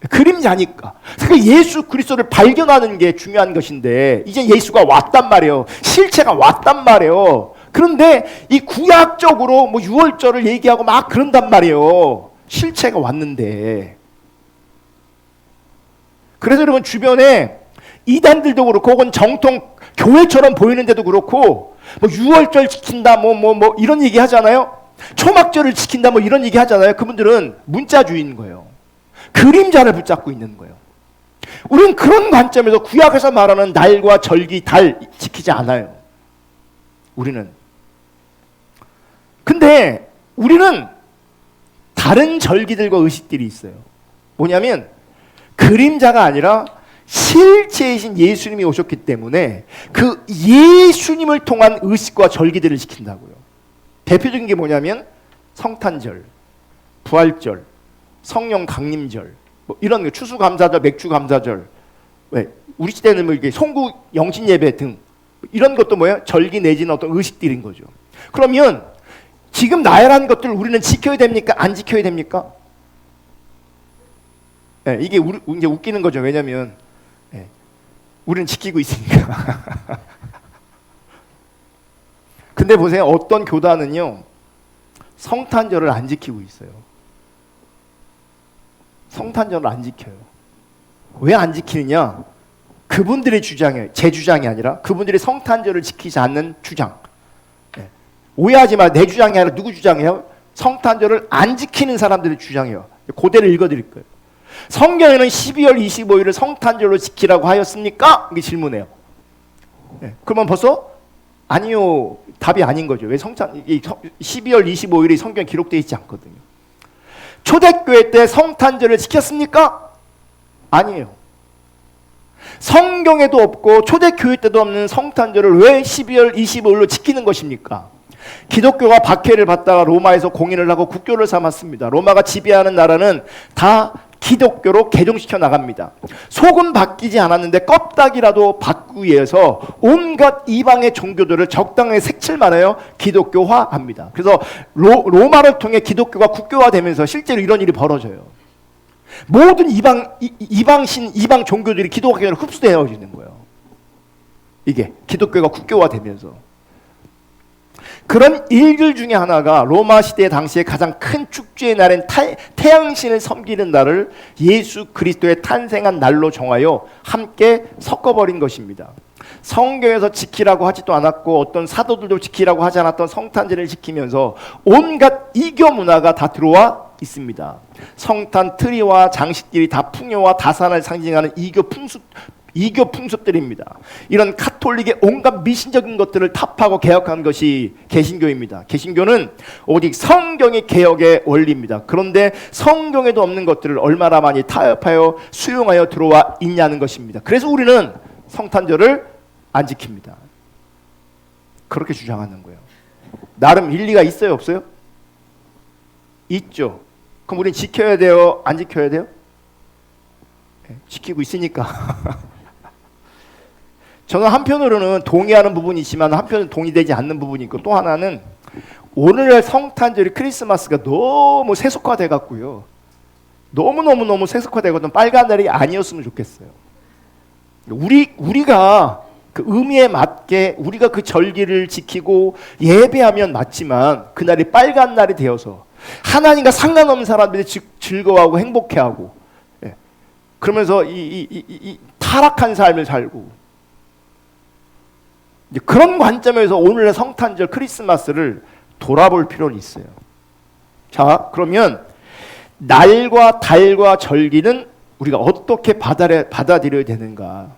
[SPEAKER 1] 그림자니까. 그 예수 그리스도를 발견하는 게 중요한 것인데 이제 예수가 왔단 말이에요. 실체가 왔단 말이에요. 그런데 이 구약적으로 뭐 유월절을 얘기하고 막 그런단 말이에요. 실체가 왔는데. 그래서 여러분 주변에 이단들도 그렇고 혹은 정통 교회처럼 보이는데도 그렇고 뭐 유월절 지킨다 뭐 이런 얘기 하잖아요. 초막절을 지킨다 뭐 이런 얘기 하잖아요. 그분들은 문자주의인 거예요. 그림자를 붙잡고 있는 거예요. 우리는 그런 관점에서 구약에서 말하는 날과 절기, 달 지키지 않아요. 우리는. 근데 우리는 다른 절기들과 의식들이 있어요. 뭐냐면 그림자가 아니라 실체이신 예수님이 오셨기 때문에 그 예수님을 통한 의식과 절기들을 지킨다고요. 대표적인 게 뭐냐면 성탄절, 부활절, 성령 강림절, 뭐 이런 거, 추수감사절, 맥주감사절, 왜 우리 시대는 뭐 이게 송구 영신 예배 등 이런 것도 뭐예요? 절기 내지는 어떤 의식들인 거죠. 그러면 지금 나열한 것들을 우리는 지켜야 됩니까? 안 지켜야 됩니까? 네, 이게 이제 웃기는 거죠. 왜냐하면 네, 우리는 지키고 있으니까. 근데 보세요. 어떤 교단은요 성탄절을 안 지키고 있어요. 성탄절을 안 지켜요. 왜 안 지키느냐? 그분들의 주장이에요. 제 주장이 아니라 그분들이 성탄절을 지키지 않는 주장. 네. 오해하지 마. 내 주장이 아니라 누구 주장이에요? 성탄절을 안 지키는 사람들의 주장이에요. 고대를 읽어드릴 거예요. 성경에는 12월 25일을 성탄절로 지키라고 하였습니까? 이게 질문이에요. 네. 그러면 벌써 아니요. 답이 아닌 거죠. 왜 12월 25일이 성경에 기록되어 있지 않거든요. 초대교회 때 성탄절을 지켰습니까? 아니에요. 성경에도 없고 초대교회 때도 없는 성탄절을 왜 12월 25일로 지키는 것입니까? 기독교가 박해를 받다가 로마에서 공인을 하고 국교를 삼았습니다. 로마가 지배하는 나라는 다 기독교로 개종시켜 나갑니다. 속은 바뀌지 않았는데 껍데기라도 바꾸기 위해서 온갖 이방의 종교들을 적당하게 색칠만 해요. 기독교화합니다. 그래서 로마를 통해 기독교가 국교화되면서 실제로 이런 일이 벌어져요. 모든 이방 종교들이 기독교로 흡수되어지는 거예요. 이게 기독교가 국교화되면서. 그런 일들 중에 하나가 로마 시대 당시에 가장 큰 축제의 날인 태양신을 섬기는 날을 예수 그리스도의 탄생한 날로 정하여 함께 섞어버린 것입니다. 성경에서 지키라고 하지도 않았고 어떤 사도들도 지키라고 하지 않았던 성탄절을 지키면서 온갖 이교 문화가 다 들어와 있습니다. 성탄 트리와 장식들이 다 풍요와 다산을 상징하는 이교 풍습들입니다. 이런 카톨릭의 온갖 미신적인 것들을 타파하고 개혁한 것이 개신교입니다. 개신교는 오직 성경의 개혁의 원리입니다. 그런데 성경에도 없는 것들을 얼마나 많이 타협하여 수용하여 들어와 있냐는 것입니다. 그래서 우리는 성탄절을 안 지킵니다. 그렇게 주장하는 거예요. 나름 일리가 있어요, 없어요? 있죠. 그럼 우리는 지켜야 돼요, 안 지켜야 돼요? 네, 지키고 있으니까. 저는 한편으로는 동의하는 부분이 있지만 한편은 동의되지 않는 부분이 있고, 또 하나는 오늘날 성탄절이 크리스마스가 너무 세속화돼 갖고요. 너무 세속화되거든. 빨간 날이 아니었으면 좋겠어요. 우리가 그 의미에 맞게 우리가 그 절기를 지키고 예배하면 맞지만 그날이 빨간 날이 되어서 하나님과 상관없는 사람들이 즐거워하고 행복해하고, 예. 그러면서 이 타락한 삶을 살고, 이제 그런 관점에서 오늘의 성탄절 크리스마스를 돌아볼 필요는 있어요. 자, 그러면 날과 달과 절기는 우리가 어떻게 받아들여야 되는가?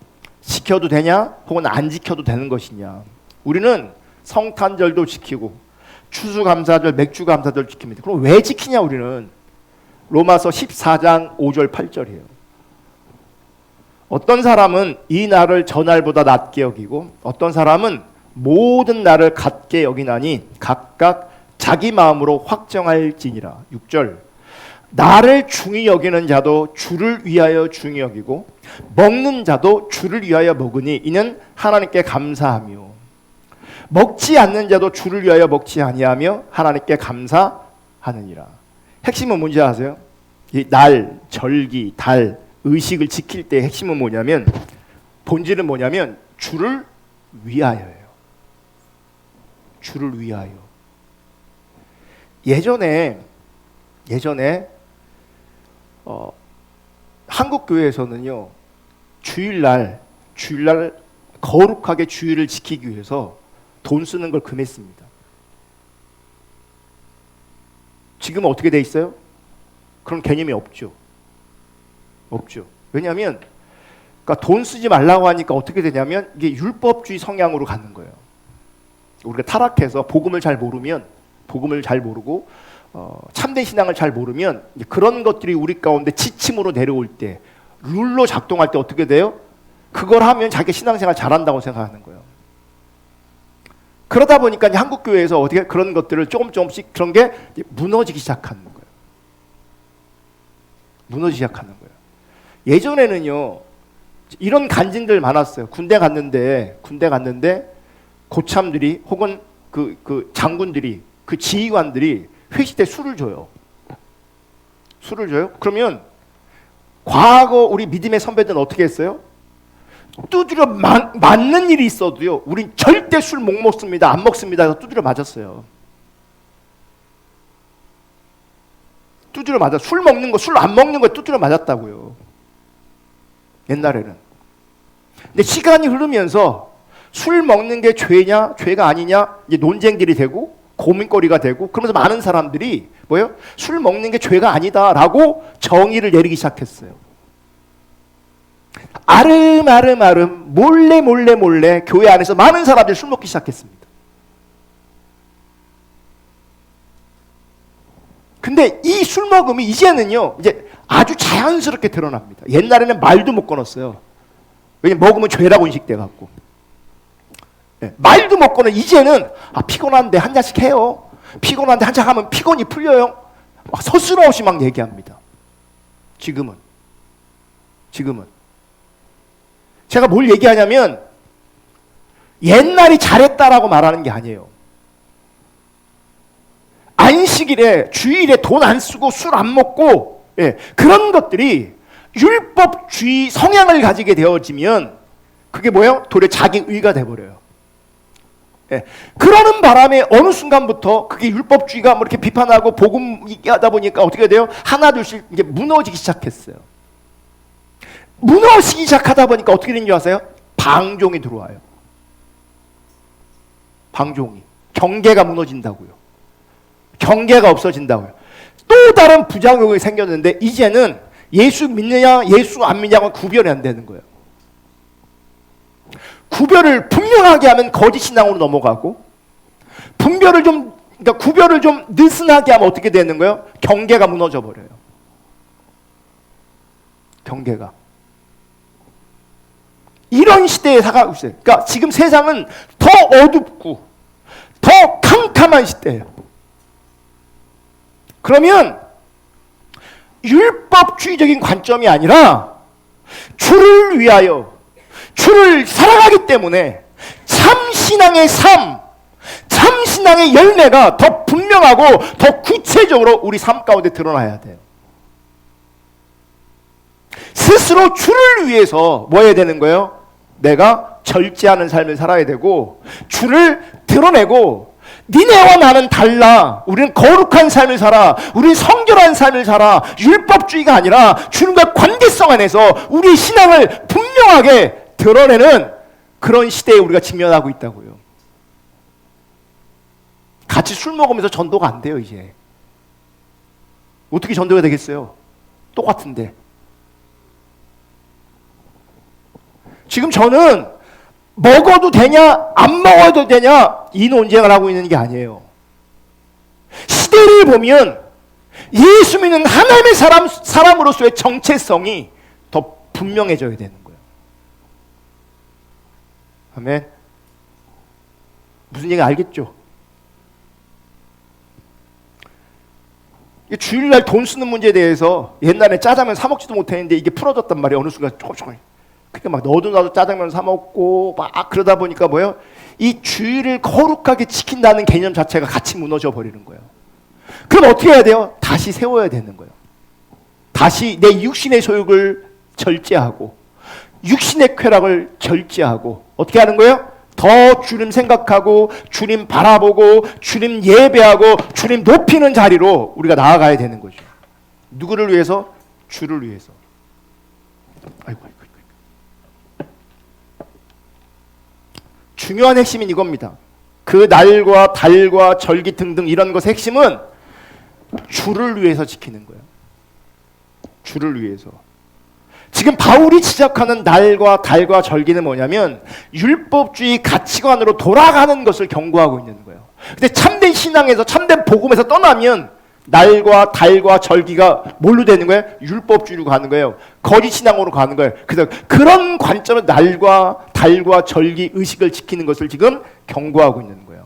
[SPEAKER 1] 지켜도 되냐? 혹은 안 지켜도 되는 것이냐? 우리는 성탄절도 지키고 추수감사절, 맥주감사절 지킵니다. 그럼 왜 지키냐 우리는? 로마서 14장 5절 8절이에요. 어떤 사람은 이 날을 저 날보다 낮게 여기고 어떤 사람은 모든 날을 같게 여기나니 각각 자기 마음으로 확정할지니라. 6절. 나를 중히 여기는 자도 주를 위하여 중히 여기고 먹는 자도 주를 위하여 먹으니 이는 하나님께 감사하며 먹지 않는 자도 주를 위하여 먹지 아니하며 하나님께 감사하느니라. 핵심은 뭔지 아세요? 이 날, 절기, 달, 의식을 지킬 때 핵심은 뭐냐면, 본질은 뭐냐면 주를 위하여예요. 주를 위하여. 예전에 한국 교회에서는요, 주일날 거룩하게 주일을 지키기 위해서 돈 쓰는 걸 금했습니다. 지금은 어떻게 돼 있어요? 그런 개념이 없죠. 왜냐하면 그러니까 돈 쓰지 말라고 하니까 어떻게 되냐면 이게 율법주의 성향으로 가는 거예요. 우리가 타락해서 복음을 잘 모르고 참된 신앙을 잘 모르면 그런 것들이 우리 가운데 지침으로 내려올 때, 룰로 작동할 때 어떻게 돼요? 그걸 하면 자기 신앙생활 잘한다고 생각하는 거예요. 그러다 보니까 한국 교회에서 어떻게 그런 것들을 조금씩 그런 게 무너지기 시작하는 거예요. 예전에는요, 이런 간증들 많았어요. 군대 갔는데 고참들이 혹은 그 장군들이, 그 지휘관들이 회식 때 술을 줘요. 그러면 과거 우리 믿음의 선배들은 어떻게 했어요? 두드려 맞는 일이 있어도요, 우린 절대 술 못 먹습니다, 안 먹습니다 해서 두드려 맞았어요. 술 먹는 거, 술 안 먹는 거 두드려 맞았다고요, 옛날에는. 근데 시간이 흐르면서 술 먹는 게 죄냐 죄가 아니냐 이제 논쟁들이 되고 고민거리가 되고, 그러면서 많은 사람들이 뭐예요? 술 먹는 게 죄가 아니다라고 정의를 내리기 시작했어요. 아름아름 몰래 교회 안에서 많은 사람들이 술 먹기 시작했습니다. 근데 이 술 먹음이 이제는요, 이제 아주 자연스럽게 드러납니다. 옛날에는 말도 못 끊었어요. 왜냐면 먹으면 죄라고 인식돼 갖고. 말도 못 끊어. 이제는 피곤한데 한 잔씩 해요. 피곤한데 한 잔 하면 피곤이 풀려요. 막 서슴없이 막 얘기합니다. 지금은 제가 뭘 얘기하냐면 옛날이 잘했다라고 말하는 게 아니에요. 안식일에, 주일에 돈 안 쓰고 술 안 먹고, 그런 것들이 율법주의 성향을 가지게 되어지면 그게 뭐예요? 도리어 자기 의가 돼버려요. 그러는 바람에 어느 순간부터 그게 율법주의가 뭐 이렇게 비판하고 복음 얘기하다 보니까 어떻게 돼요? 하나둘씩 이제 무너지기 시작했어요. 무너지기 시작하다 보니까 어떻게 되는 줄 아세요? 방종이 들어와요. 방종이. 경계가 무너진다고요. 경계가 없어진다고요. 또 다른 부작용이 생겼는데 이제는 예수 믿느냐 예수 안 믿느냐가 구별이 안 되는 거예요. 구별을 분명하게 하면 거짓 신앙으로 넘어가고, 구별을 좀 느슨하게 하면 어떻게 되는 거예요? 경계가 무너져 버려요. 경계가. 이런 시대에 살아가고 있어요. 그러니까 지금 세상은 더 어둡고 더 캄캄한 시대예요. 그러면 율법주의적인 관점이 아니라 주를 위하여, 주를 살아가기 때문에 참신앙의 삶, 참신앙의 열매가 더 분명하고 더 구체적으로 우리 삶 가운데 드러나야 돼요. 스스로 주를 위해서 뭐 해야 되는 거예요? 내가 절제하는 삶을 살아야 되고, 주를 드러내고, 니네와 나는 달라. 우리는 거룩한 삶을 살아. 우리는 성결한 삶을 살아. 율법주의가 아니라 주님과 관계성 안에서 우리의 신앙을 분명하게 드러내는 그런 시대에 우리가 직면하고 있다고요. 같이 술 먹으면서 전도가 안 돼요, 이제. 어떻게 전도가 되겠어요? 똑같은데. 지금 저는 먹어도 되냐 안 먹어도 되냐 이 논쟁을 하고 있는 게 아니에요. 시대를 보면 예수 믿는 하나님의 사람으로서의 정체성이 더 분명해져야 되는 거예요. 아멘. 무슨 얘기 알겠죠? 주일날 돈 쓰는 문제에 대해서 옛날에 짜장면 사 먹지도 못했는데 이게 풀어졌단 말이에요. 어느 순간 조금. 그러니까 막 너도 나도 짜장면 사 먹고 막 그러다 보니까 뭐예요? 이 주일을 거룩하게 지킨다는 개념 자체가 같이 무너져 버리는 거예요. 그럼 어떻게 해야 돼요? 다시 세워야 되는 거예요. 다시 내 육신의 소욕을 절제하고 육신의 쾌락을 절제하고 어떻게 하는 거예요? 더 주님 생각하고 주님 바라보고 주님 예배하고 주님 높이는 자리로 우리가 나아가야 되는 거죠. 누구를 위해서? 주를 위해서. 아이고. 중요한 핵심은 이겁니다. 그 날과 달과 절기 등등 이런 것의 핵심은 주를 위해서 지키는 거예요. 주를 위해서. 지금 바울이 지적하는 날과 달과 절기는 뭐냐면 율법주의 가치관으로 돌아가는 것을 경고하고 있는 거예요. 근데 참된 신앙에서 참된 복음에서 떠나면 날과 달과 절기가 뭘로 되는 거예요? 율법주의로 가는 거예요. 거짓 신앙으로 가는 거예요. 그래서 그런 관점으로 날과 달과 절기 의식을 지키는 것을 지금 경고하고 있는 거예요.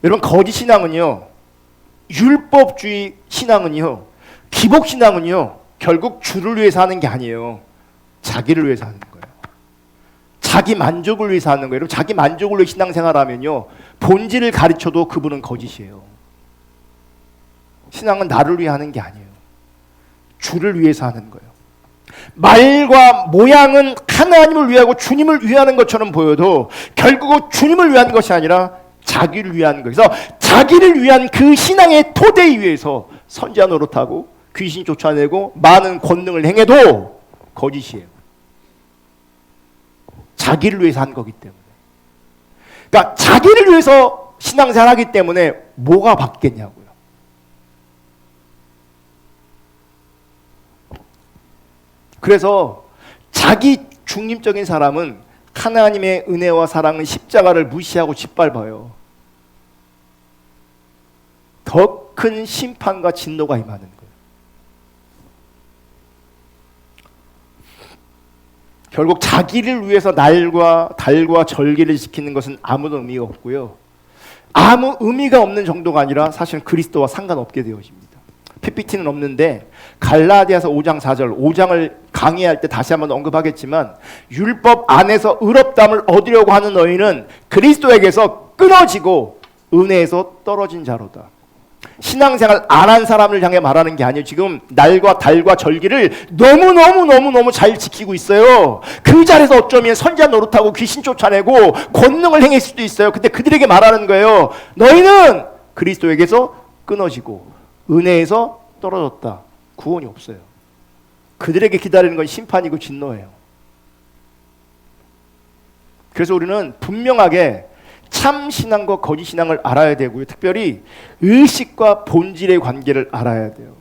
[SPEAKER 1] 여러분, 거짓 신앙은요, 율법주의 신앙은요, 기복 신앙은요, 결국 주를 위해서 하는 게 아니에요. 자기를 위해서 하는 거예요. 자기 만족을 위해서 하는 거예요. 여러분, 자기 만족을 위해 신앙생활하면요, 본질을 가르쳐도 그분은 거짓이에요. 신앙은 나를 위해 하는 게 아니에요. 주를 위해서 하는 거예요. 말과 모양은 하나님을 위하고 주님을 위하는 것처럼 보여도 결국은 주님을 위한 것이 아니라 자기를 위한 거예요. 그래서 자기를 위한 그 신앙의 토대 위에서 선지자 노릇하고 귀신 쫓아내고 많은 권능을 행해도 거짓이에요. 자기를 위해서 한 거기 때문에. 그러니까 자기를 위해서 신앙생활 하기 때문에 뭐가 바뀌겠냐고요. 그래서 자기 중립적인 사람은 하나님의 은혜와 사랑은 십자가를 무시하고 짓밟아요. 더 큰 심판과 진노가 임하는 거예요. 결국 자기를 위해서 날과 달과 절기를 지키는 것은 아무런 의미가 없고요. 아무 의미가 없는 정도가 아니라 사실은 그리스도와 상관없게 되어집니다. PPT는 없는데 갈라디아서 5장 4절 5장을 강의할 때 다시 한번 언급하겠지만 율법 안에서 의롭다함을 얻으려고 하는 너희는 그리스도에게서 끊어지고 은혜에서 떨어진 자로다. 신앙생활 안 한 사람을 향해 말하는 게 아니에요. 지금 날과 달과 절기를 너무 잘 지키고 있어요. 그 자리에서 어쩌면 선지자 노릇하고 귀신 쫓아내고 권능을 행할 수도 있어요. 근데 그들에게 말하는 거예요. 너희는 그리스도에게서 끊어지고 은혜에서 떨어졌다. 구원이 없어요. 그들에게 기다리는 건 심판이고 진노예요. 그래서 우리는 분명하게 참 신앙과 거짓 신앙을 알아야 되고요. 특별히 의식과 본질의 관계를 알아야 돼요.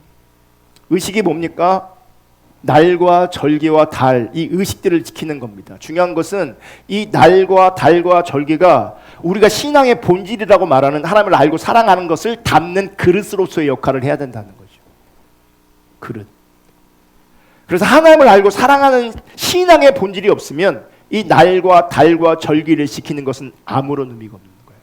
[SPEAKER 1] 의식이 뭡니까? 날과 절기와 달, 이 의식들을 지키는 겁니다. 중요한 것은 이 날과 달과 절기가 우리가 신앙의 본질이라고 말하는 하나님을 알고 사랑하는 것을 담는 그릇으로서의 역할을 해야 된다는 거죠. 그릇. 그래서 하나님을 알고 사랑하는 신앙의 본질이 없으면 이 날과 달과 절기를 지키는 것은 아무런 의미가 없는 거예요.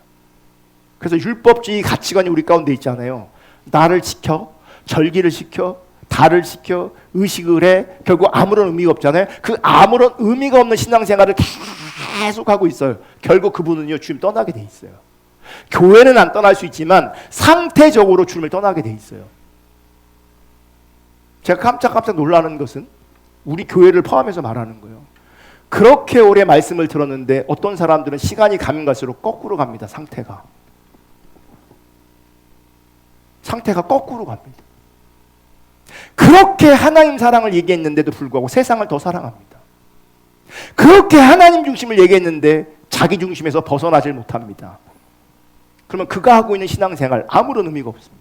[SPEAKER 1] 그래서 율법주의 가치관이 우리 가운데 있잖아요. 나를 지켜, 절기를 지켜, 달을 지켜, 의식을 해. 결국 아무런 의미가 없잖아요. 그 아무런 의미가 없는 신앙생활을 계속 하고 있어요. 결국 그분은요, 주님 떠나게 돼 있어요. 교회는 안 떠날 수 있지만 상태적으로 주님을 떠나게 돼 있어요. 제가 깜짝 놀라는 것은 우리 교회를 포함해서 말하는 거예요. 그렇게 오래 말씀을 들었는데 어떤 사람들은 시간이 가면 갈수록 거꾸로 갑니다. 상태가 거꾸로 갑니다. 그렇게 하나님 사랑을 얘기했는데도 불구하고 세상을 더 사랑합니다. 그렇게 하나님 중심을 얘기했는데 자기 중심에서 벗어나질 못합니다. 그러면 그가 하고 있는 신앙생활 아무런 의미가 없습니다.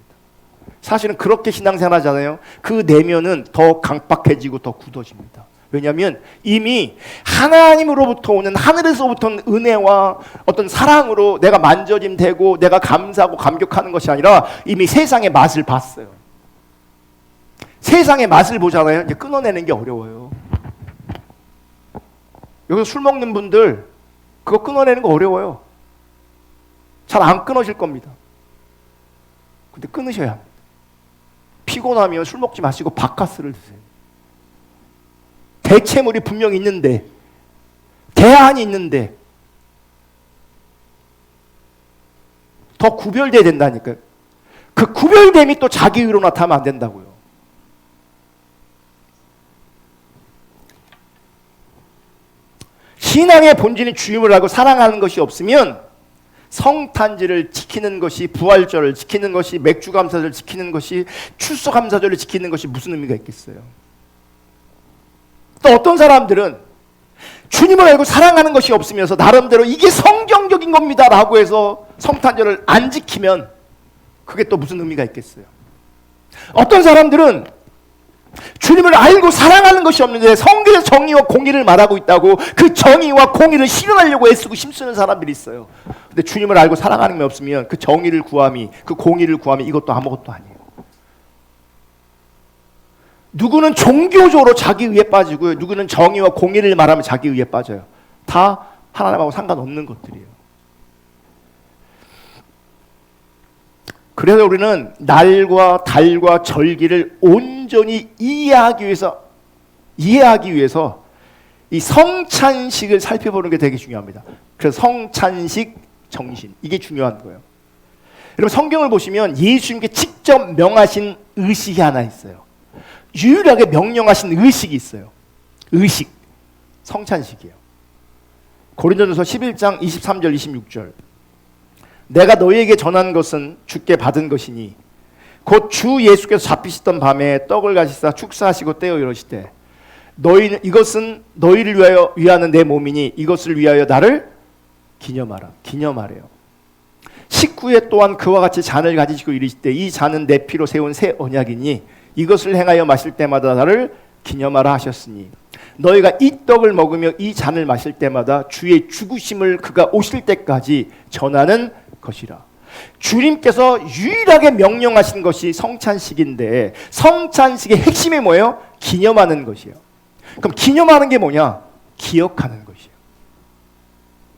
[SPEAKER 1] 사실은 그렇게 신앙생활 하잖아요. 그 내면은 더 강박해지고 더 굳어집니다. 왜냐하면 이미 하나님으로부터 오는 하늘에서부터 오는 은혜와 어떤 사랑으로 내가 만져짐 되고 내가 감사하고 감격하는 것이 아니라 이미 세상의 맛을 봤어요. 세상의 맛을 보잖아요. 이제 끊어내는 게 어려워요. 여기서 술 먹는 분들 그거 끊어내는 거 어려워요. 잘 안 끊어질 겁니다. 근데 끊으셔야 합니다. 피곤하면 술 먹지 마시고 바카스를 드세요. 대체물이 분명히 있는데, 대안이 있는데 더 구별돼야 된다니까요. 그 구별됨이 또 자기 의로 나타나면 안 된다고요. 신앙의 본질인 주님을 알고 사랑하는 것이 없으면 성탄절을 지키는 것이, 부활절을 지키는 것이, 맥주감사절을 지키는 것이, 추수감사절을 지키는 것이 무슨 의미가 있겠어요? 또 어떤 사람들은 주님을 알고 사랑하는 것이 없으면서 나름대로 이게 성경적인 겁니다 라고 해서 성탄절을 안 지키면 그게 또 무슨 의미가 있겠어요? 어떤 사람들은 주님을 알고 사랑하는 것이 없는데 성경에서 정의와 공의를 말하고 있다고 그 정의와 공의를 실현하려고 애쓰고 힘쓰는 사람들이 있어요. 근데 주님을 알고 사랑하는 게 없으면 그 정의를 구함이, 그 공의를 구함이 이것도 아무것도 아니에요. 누구는 종교적으로 자기 의에 빠지고요. 누구는 정의와 공의를 말하면 자기 의에 빠져요. 다 하나님하고 상관없는 것들이에요. 그래서 우리는 날과 달과 절기를 온전히 이해하기 위해서 이 성찬식을 살펴보는 게 되게 중요합니다. 그래서 성찬식 정신, 이게 중요한 거예요. 여러분 성경을 보시면 예수님께 직접 명하신 의식이 하나 있어요. 유일하게 명령하신 의식이 있어요. 의식, 성찬식이에요. 고린도전서 11장 23절 26절. 내가 너희에게 전한 것은 주께 받은 것이니 곧 주 예수께서 잡히시던 밤에 떡을 가시사 축사하시고 떼어 이러시되 너희는 이것은 너희를 위하는 내 몸이니 이것을 위하여 나를 기념하라. 기념하래요. 19회 또한 그와 같이 잔을 가지시고 이르시되 이 잔은 내 피로 세운 새 언약이니 이것을 행하여 마실 때마다 나를 기념하라 하셨으니 너희가 이 떡을 먹으며 이 잔을 마실 때마다 주의 죽으심을 그가 오실 때까지 전하는 것이라. 주님께서 유일하게 명령하신 것이 성찬식인데 성찬식의 핵심이 뭐예요? 기념하는 것이에요. 그럼 기념하는 게 뭐냐? 기억하는 것이에요.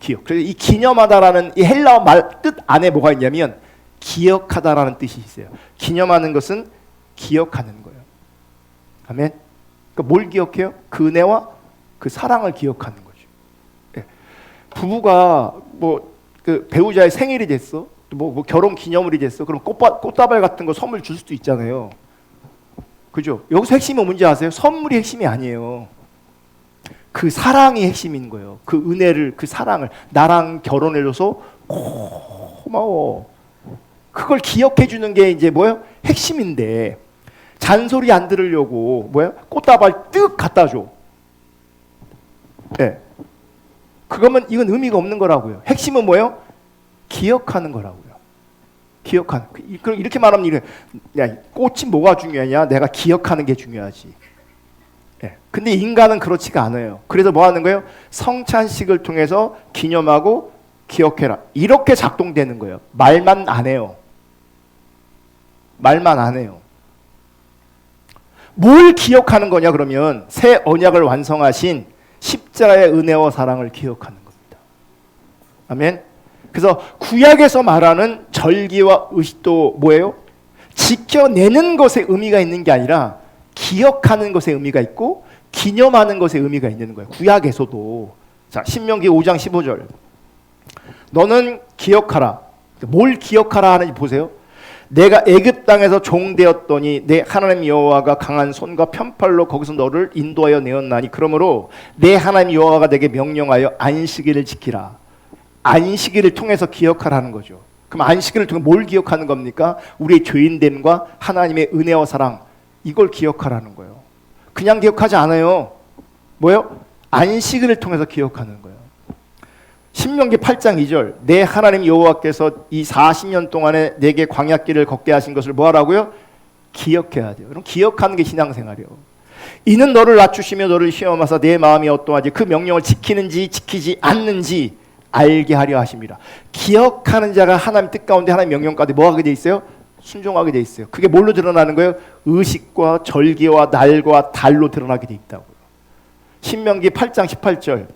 [SPEAKER 1] 기억. 그래서 이 기념하다라는 이 헬라어 말 뜻 안에 뭐가 있냐면 기억하다라는 뜻이 있어요. 기념하는 것은 기억하는 거예요. 아멘. 그러니까 뭘 기억해요? 그 은혜와 그 사랑을 기억하는 거죠. 네. 부부가 그 배우자의 생일이 됐어, 뭐 결혼 기념일이 됐어. 그럼 꽃다발 같은 거 선물 줄 수도 있잖아요. 그죠? 여기서 핵심은 뭔지 아세요? 선물이 핵심이 아니에요. 그 사랑이 핵심인 거예요. 그 은혜를, 그 사랑을, 나랑 결혼해줘서 고마워. 그걸 기억해 주는 게 이제 뭐예요? 핵심인데 잔소리 안 들으려고 뭐예요? 꽃다발 뜩 갖다 줘. 네. 그거면 이건 의미가 없는 거라고요. 핵심은 뭐예요? 기억하는 거라고요. 기억하는. 그럼 이렇게 말하면 이래. 야, 꽃이 뭐가 중요하냐? 내가 기억하는 게 중요하지. 네. 근데 인간은 그렇지가 않아요. 그래서 뭐 하는 거예요? 성찬식을 통해서 기념하고 기억해라. 이렇게 작동되는 거예요. 말만 안 해요. 말만 안 해요. 뭘 기억하는 거냐 그러면 새 언약을 완성하신 십자가의 은혜와 사랑을 기억하는 겁니다. 아멘. 그래서 구약에서 말하는 절기와 의식도 뭐예요? 지켜내는 것에 의미가 있는 게 아니라 기억하는 것에 의미가 있고 기념하는 것에 의미가 있는 거예요. 구약에서도. 자, 신명기 5장 15절. 너는 기억하라. 뭘 기억하라 하는지 보세요. 내가 애굽 땅에서 종되었더니 내 하나님 여호와가 강한 손과 편팔로 거기서 너를 인도하여 내었나니 그러므로 내 하나님 여호와가 내게 명령하여 안식일을 지키라. 안식일을 통해서 기억하라는 거죠. 그럼 안식일을 통해 뭘 기억하는 겁니까? 우리의 죄인됨과 하나님의 은혜와 사랑, 이걸 기억하라는 거예요. 그냥 기억하지 않아요. 뭐요? 안식일을 통해서 기억하는 거예요. 신명기 8장 2절. 내 하나님 여호와께서 이 40년 동안에 내게 광야길을 걷게 하신 것을 뭐 하라고요? 기억해야 돼요. 그럼 기억하는 게 신앙생활이에요. 이는 너를 낮추시며 너를 시험하사 내 마음이 어떠하지 그 명령을 지키는지 지키지 않는지 알게 하려 하십니다. 기억하는 자가 하나님 뜻 가운데 하나님 명령 가운데 뭐 하게 돼 있어요? 순종하게 돼 있어요. 그게 뭘로 드러나는 거예요? 의식과 절기와 날과 달로 드러나게 돼 있다고요. 신명기 8장 18절.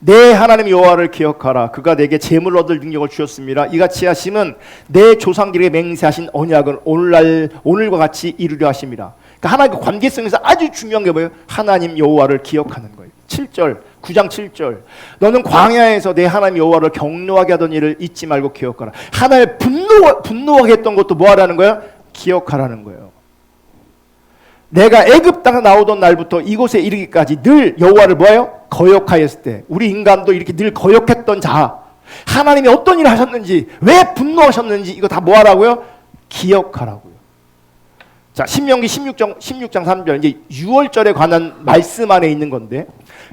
[SPEAKER 1] 내 하나님 여호와를 기억하라. 그가 내게 재물 얻을 능력을 주셨습니다. 이같이 하심은 내 조상들에게 맹세하신 언약을 오늘과 같이 이루려 하십니다. 그러니까 하나님과 관계성에서 아주 중요한 게 뭐예요? 하나님 여호와를 기억하는 거예요. 7절, 9장 7절. 너는 광야에서 내 하나님 여호와를 경노하게 하던 일을 잊지 말고 기억하라. 하나님 분노하게 했던 것도 뭐 하라는 거야? 기억하라는 거예요. 내가 애굽 땅에 나오던 날부터 이곳에 이르기까지 늘 여호와를 뭐예요? 거역하였을 때. 우리 인간도 이렇게 늘 거역했던 자, 하나님이 어떤 일을 하셨는지, 왜 분노하셨는지 이거 다 뭐 하라고요? 기억하라고요. 자, 신명기 16장 3절, 이제 6월절에 관한 말씀 안에 있는 건데,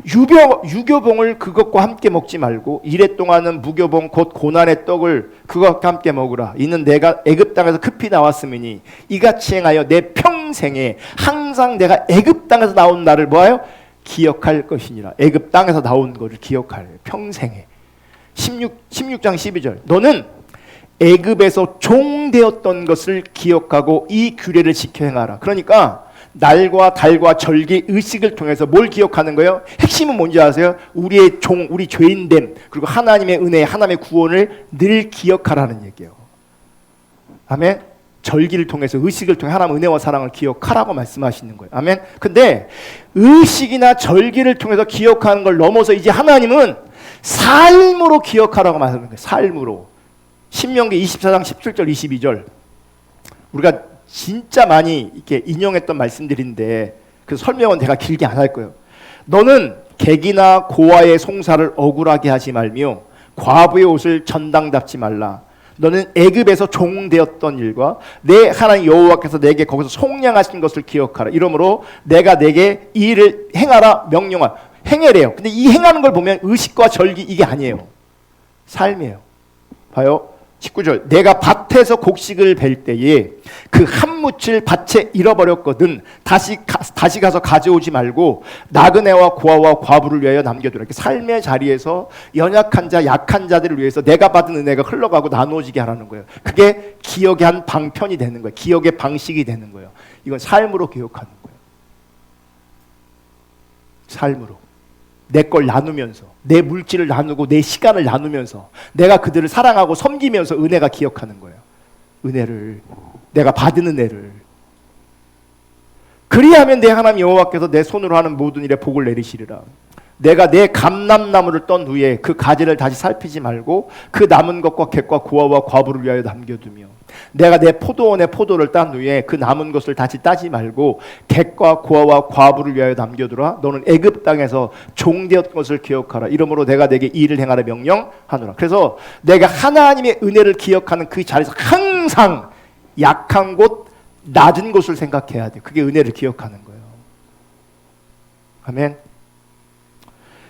[SPEAKER 1] 유교봉을 그것과 함께 먹지 말고 이래 동안은 무교봉 곧 고난의 떡을 그것과 함께 먹으라. 이는 내가 애굽 땅에서 급히 나왔음이니 이같이 행하여 내 평생에 항상 내가 애굽 땅에서 나온 날을 뭐하여? 기억할 것이니라. 애굽 땅에서 나온 것을 기억할, 평생에. 16장 12절, 너는 애굽에서 종되었던 것을 기억하고 이 규례를 지켜 행하라. 그러니까 날과 달과 절기, 의식을 통해서 뭘 기억하는 거예요? 핵심은 뭔지 아세요? 우리의 종, 우리 죄인됨, 그리고 하나님의 은혜, 하나님의 구원을 늘 기억하라는 얘기예요. 아멘. 절기를 통해서, 의식을 통해 하나님의 은혜와 사랑을 기억하라고 말씀하시는 거예요. 아멘. 근데 의식이나 절기를 통해서 기억하는 걸 넘어서 이제 하나님은 삶으로 기억하라고 말하는 거예요. 삶으로. 신명기 24장 17절 22절, 우리가 진짜 많이 이렇게 인용했던 말씀들인데 그 설명은 제가 길게 안 할 거예요. 너는 객이나 고아의 송사를 억울하게 하지 말며 과부의 옷을 전당답지 말라. 너는 애굽에서 종되었던 일과 내 하나님 여호와께서 내게 거기서 속량하신 것을 기억하라. 이러므로 내가 내게 이 일을 행하라 명령하라. 행해래요. 근데 이 행하는 걸 보면 의식과 절기 이게 아니에요. 삶이에요. 봐요. 19절, 내가 밭에서 곡식을 벨 때에 그 한 묻을 밭에 잃어버렸거든 다시 가서 가져오지 말고 나그네와 고아와 과부를 위하여 남겨두라. 이렇게 삶의 자리에서 연약한 자, 약한 자들을 위해서 내가 받은 은혜가 흘러가고 나누어지게 하라는 거예요. 그게 기억의 한 방편이 되는 거예요. 기억의 방식이 되는 거예요. 이건 삶으로 기억하는 거예요. 삶으로. 내 걸 나누면서, 내 물질을 나누고 내 시간을 나누면서 내가 그들을 사랑하고 섬기면서 은혜가 기억하는 거예요. 은혜를, 내가 받은 은혜를. 그리하면 내 하나님 여호와께서 내 손으로 하는 모든 일에 복을 내리시리라. 내가 내 감람나무를 떤 후에 그 가지를 다시 살피지 말고 그 남은 것과 객과 고아와 과부를 위하여 남겨두며 내가 내 포도원의 포도를 딴 후에 그 남은 것을 다시 따지 말고 객과 고아와 과부를 위하여 남겨두라. 너는 애굽 땅에서 종되었던 것을 기억하라. 이러므로 내가 내게 이 일을 행하라 명령하노라. 그래서 내가 하나님의 은혜를 기억하는 그 자리에서 항상 약한 곳, 낮은 곳을 생각해야 돼. 그게 은혜를 기억하는 거예요. 아멘.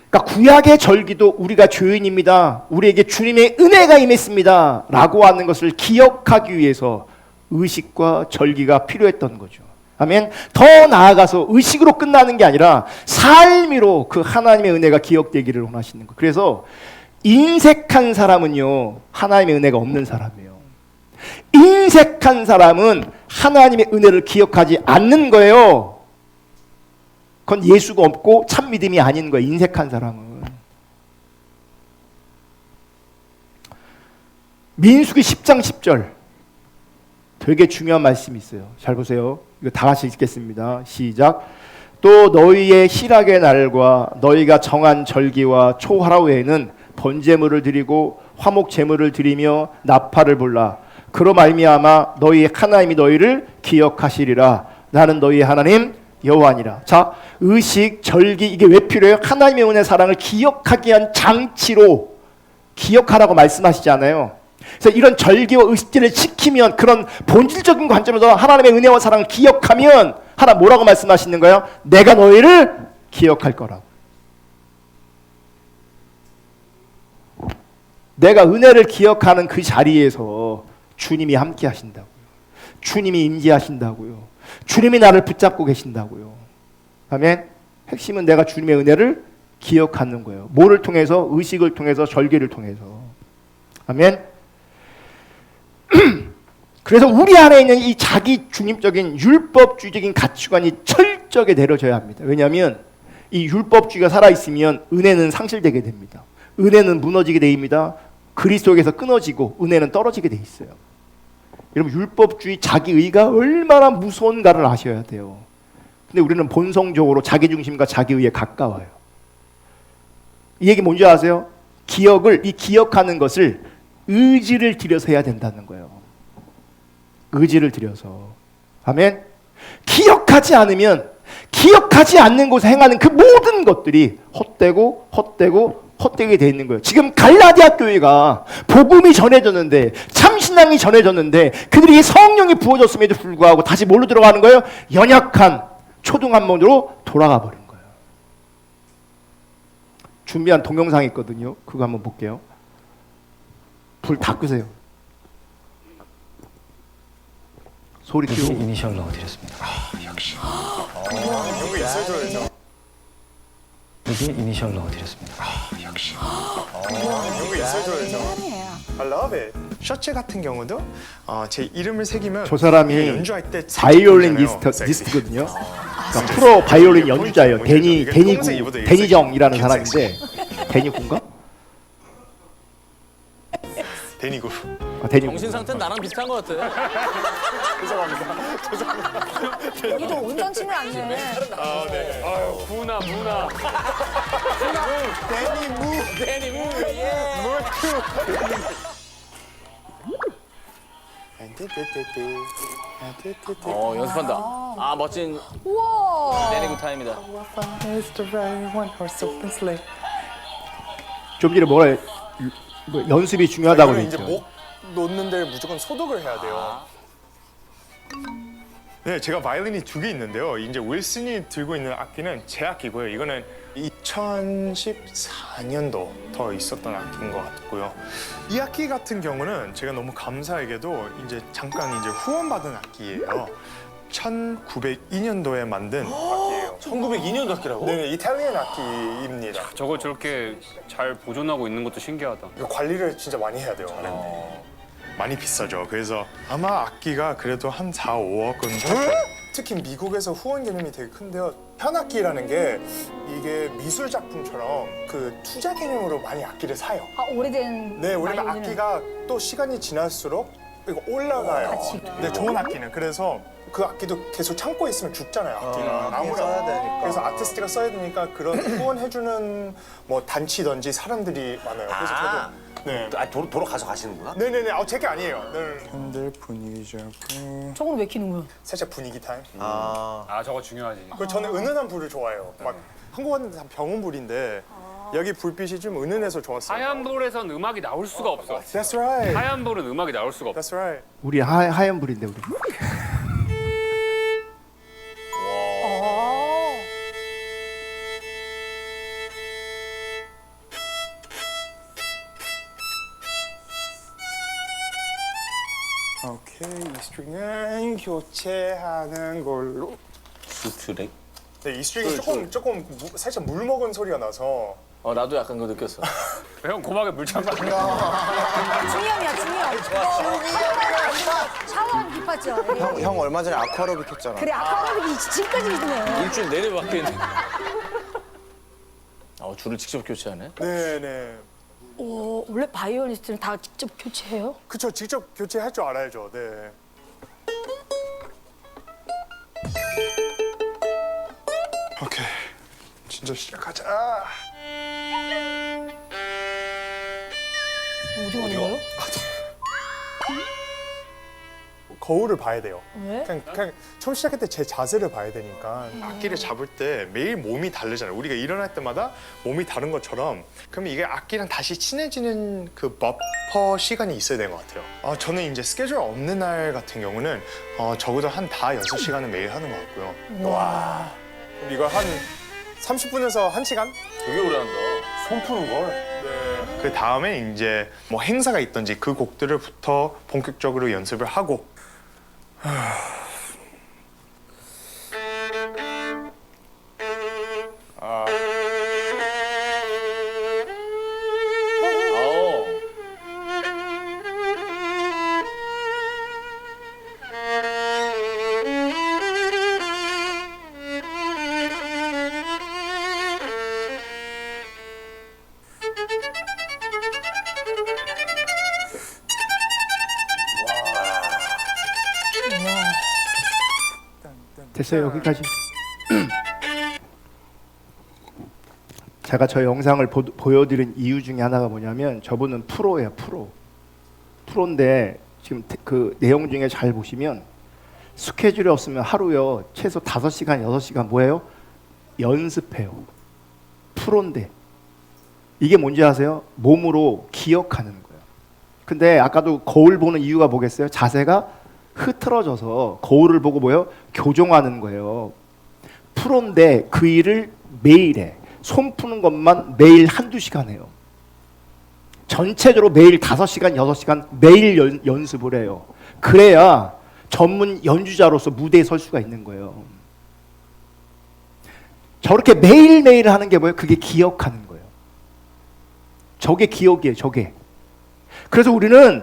[SPEAKER 1] 그러니까 구약의 절기도 우리가 죄인입니다, 우리에게 주님의 은혜가 임했습니다 라고 하는 것을 기억하기 위해서 의식과 절기가 필요했던 거죠. 아멘. 더 나아가서 의식으로 끝나는 게 아니라 삶으로 그 하나님의 은혜가 기억되기를 원하시는 거예요. 그래서 인색한 사람은요, 하나님의 은혜가 없는 사람이에요. 인색한 사람은 하나님의 은혜를 기억하지 않는 거예요. 그건 예수가 없고 참 믿음이 아닌 거예요. 인색한 사람은. 민수기 10장 10절, 되게 중요한 말씀이 있어요. 잘 보세요. 이거 다 같이 읽겠습니다. 시작. 또 너희의 실학의 날과 너희가 정한 절기와 초하루에는 번제물을 드리고 화목 제물을 드리며 나팔을 불라. 그로 말미암아 너희 하나님이 너희를 기억하시리라. 나는 너희의 하나님 여호와니라. 자, 의식, 절기, 이게 왜 필요해요? 하나님의 은혜 사랑을 기억하기 위한 장치로 기억하라고 말씀하시잖아요. 그래서 이런 절기와 의식들을 지키면, 그런 본질적인 관점에서 하나님의 은혜와 사랑을 기억하면 하나님 뭐라고 말씀하시는 거예요? 내가 너희를 기억할 거라고. 내가 은혜를 기억하는 그 자리에서 주님이 함께 하신다고요. 주님이 임재하신다고요. 주님이 나를 붙잡고 계신다고요. 아멘. 핵심은 내가 주님의 은혜를 기억하는 거예요. 뭐를 통해서? 의식을 통해서, 절기를 통해서. 아멘. 그래서 우리 안에 있는 이 자기 중립적인 율법주의적인 가치관이 철저하게 내려져야 합니다. 왜냐하면 이 율법주의가 살아있으면 은혜는 상실되게 됩니다. 은혜는 무너지게 됩니다. 그리스도에게서 끊어지고 은혜는 떨어지게 돼 있어요. 여러분, 율법주의 자기의가 얼마나 무서운가를 아셔야 돼요. 근데 우리는 본성적으로 자기중심과 자기의에 가까워요. 이 얘기 뭔지 아세요? 이 기억하는 것을 의지를 들여서 해야 된다는 거예요. 의지를 들여서. 아멘. 기억하지 않는 곳에 행하는 그 모든 것들이 헛되게 돼 있는 거예요. 지금 갈라디아 교회가 복음이 전해졌는데, 참신앙이 전해졌는데, 그들이 성령이 부어졌음에도 불구하고 다시 뭘로 들어가는 거예요? 연약한 초등학문으로 돌아가 버린 거예요. 준비한 동영상이 있거든요. 그거 한번 볼게요. 불 다 끄세요. 소리 키우고.
[SPEAKER 2] 이니셜 넣어드렸습니다.
[SPEAKER 3] 역시. 이런 거 있어줘야죠.
[SPEAKER 2] 여기 이니셜 넣어드렸습니다.
[SPEAKER 3] 역시. 이런 거 있어줘야죠. I love it. 셔츠 같은 경우도 제 이름을 새기면
[SPEAKER 1] 저 사람이
[SPEAKER 3] 연주할 때
[SPEAKER 1] 바이올리니스트거든요. 그러니까 프로 바이올린 연주자예요. 데니정이라는 사람인데, 데니군가?
[SPEAKER 3] 데니구.
[SPEAKER 1] 데니구.
[SPEAKER 4] 정신 상태는 나랑 비슷한 것 같아.
[SPEAKER 5] 여기도 운전 치면 안 돼.
[SPEAKER 3] 네.
[SPEAKER 4] 문화. 데니무. 연습한다. 아, 멋진
[SPEAKER 5] 우와.
[SPEAKER 4] 데니구 타임이다.
[SPEAKER 1] 좀 전에 연습이 중요하다고
[SPEAKER 3] 이제
[SPEAKER 1] 그랬죠.
[SPEAKER 3] 목 놓는 데를 무조건 소독을 해야 돼요. 네, 제가 바이올린이 2개 있는데요. 이제 윌슨이 들고 있는 악기는 제 악기고요. 이거는 2014년도 더 있었던 악기인 것 같고요. 이 악기 같은 경우는 제가 너무 감사하게도 이제 잠깐 후원받은 악기예요. 1902년도에 만든 악기예요.
[SPEAKER 4] 1902년 악기라고?
[SPEAKER 3] 네, 이탈리안 악기입니다.
[SPEAKER 6] 저걸 저렇게 잘 보존하고 있는 것도 신기하다.
[SPEAKER 3] 이거 관리를 진짜 많이 해야 돼요. 많이 비싸죠. 그래서 아마 악기가 그래도 한 4, 5억은 특히 미국에서 후원 개념이 되게 큰데요. 현악기라는 게 이게 미술 작품처럼 그 투자 개념으로 많이 악기를 사요.
[SPEAKER 5] 아, 오래된.
[SPEAKER 3] 네, 우리가
[SPEAKER 5] 바이올린은.
[SPEAKER 3] 악기가 또 시간이 지날수록 이거 올라가요.
[SPEAKER 5] 같이.
[SPEAKER 3] 네, 좋은 악기는. 그래서 그 악기도 계속 참고 있으면 죽잖아요. 악기가 아무나 써야 되니까. 그래서 아티스트가 써야 되니까 그런 후원해주는 뭐 단체든지 사람들이 많아요. 그래서 저도 네.
[SPEAKER 4] 도로 가서 가시는구나?
[SPEAKER 3] 네네네. 제게 아니에요. 네. 현대 분위기
[SPEAKER 5] 저건 왜 키는 거야?
[SPEAKER 3] 살짝 분위기 타임.
[SPEAKER 6] 아 저거 중요하지.
[SPEAKER 3] 그리고 저는 은은한 불을 좋아해요. 막 한국 왔는데 다 병원 불인데 여기 불빛이 좀 은은해서 좋았어요.
[SPEAKER 6] 하얀 볼에선 음악이 나올 수가 없어.
[SPEAKER 3] That's right.
[SPEAKER 6] 하얀 볼은 음악이 나올 수가 없어.
[SPEAKER 3] That's right.
[SPEAKER 1] 우리 하얀 불인데 우리.
[SPEAKER 3] 오케이, 이 스트링은 교체하는 걸로.
[SPEAKER 4] 수트렉?
[SPEAKER 3] 네, 이 스트링이 조금 살짝 물 먹은 소리가 나서.
[SPEAKER 4] 나도 약간 그거 느꼈어.
[SPEAKER 6] 형 고막에 물 찬 거 아니야?
[SPEAKER 5] 중이형이야, 중이형. 샤워하면 깊었죠.
[SPEAKER 7] 형 얼마 전에 아쿠아로빅 했잖아.
[SPEAKER 5] 그래, 아까워도 지금까지 믿으네.
[SPEAKER 4] 일주일 내내 바뀌었네. 줄을 직접 교체하네?
[SPEAKER 3] 네네.
[SPEAKER 5] 원래 바이올리스트는 다 직접 교체해요?
[SPEAKER 3] 그쵸, 직접 교체할 줄 알아야죠. 네. 오케이, 진짜 시작하자.
[SPEAKER 5] 어디 가는 거예요?
[SPEAKER 3] 거울을 봐야 돼요.
[SPEAKER 5] 왜?
[SPEAKER 3] 그냥 처음 시작할 때 제 자세를 봐야 되니까 악기를 잡을 때 매일 몸이 다르잖아요. 우리가 일어날 때마다 몸이 다른 것처럼 그러면 이게 악기랑 다시 친해지는 그 버퍼 시간이 있어야 되는 것 같아요. 저는 이제 스케줄 없는 날 같은 경우는 적어도 한 5-6시간은 매일 하는 것 같고요. 와, 이거 한 30분에서 1시간?
[SPEAKER 4] 되게 오래 한다.
[SPEAKER 3] 손 푸는 걸. 네. 그 다음에 이제 뭐 행사가 있던지 그 곡들을부터 본격적으로 연습을 하고.
[SPEAKER 1] 됐어요. 여기까지. 자, 제가 저 영상을 보여드린 이유 중에 하나가 뭐냐면 저분은 프로예요, 프로. 프로인데 지금 그 내용 중에 잘 보시면 스케줄이 없으면 하루요 최소 5시간, 6시간 뭐예요? 연습해요. 프로인데 이게 뭔지 아세요? 몸으로 기억하는 거예요. 근데 아까도 거울 보는 이유가 뭐겠어요? 자세가 흐트러져서 거울을 보고 뭐예요? 교정하는 거예요. 프로인데 그 일을 매일 해. 손 푸는 것만 매일 1-2시간 해요. 전체적으로 매일 5시간, 6시간 매일 연습을 해요. 그래야 전문 연주자로서 무대에 설 수가 있는 거예요. 저렇게 매일매일 하는 게 뭐예요? 그게 기억하는 거예요. 저게 기억이에요, 저게. 그래서 우리는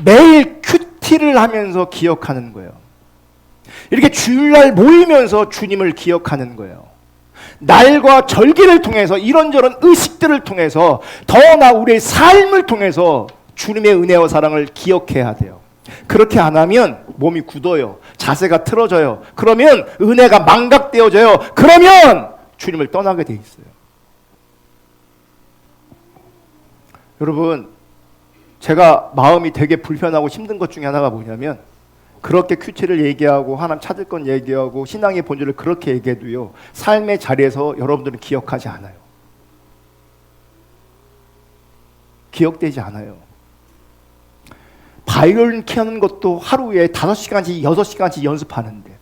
[SPEAKER 1] 매일 큐티를 하면서 기억하는 거예요. 이렇게 주일날 모이면서 주님을 기억하는 거예요. 날과 절기를 통해서 이런저런 의식들을 통해서 더나 우리의 삶을 통해서 주님의 은혜와 사랑을 기억해야 돼요. 그렇게 안 하면 몸이 굳어요. 자세가 틀어져요. 그러면 은혜가 망각되어져요. 그러면 주님을 떠나게 돼 있어요. 여러분, 제가 마음이 되게 불편하고 힘든 것 중에 하나가 뭐냐면 그렇게 큐티를 얘기하고 하나님 찾을 건 얘기하고 신앙의 본질을 그렇게 얘기해도요 삶의 자리에서 여러분들은 기억하지 않아요. 기억되지 않아요. 바이올린 키우는 것도 하루에 5시간씩 6시간씩 연습하는데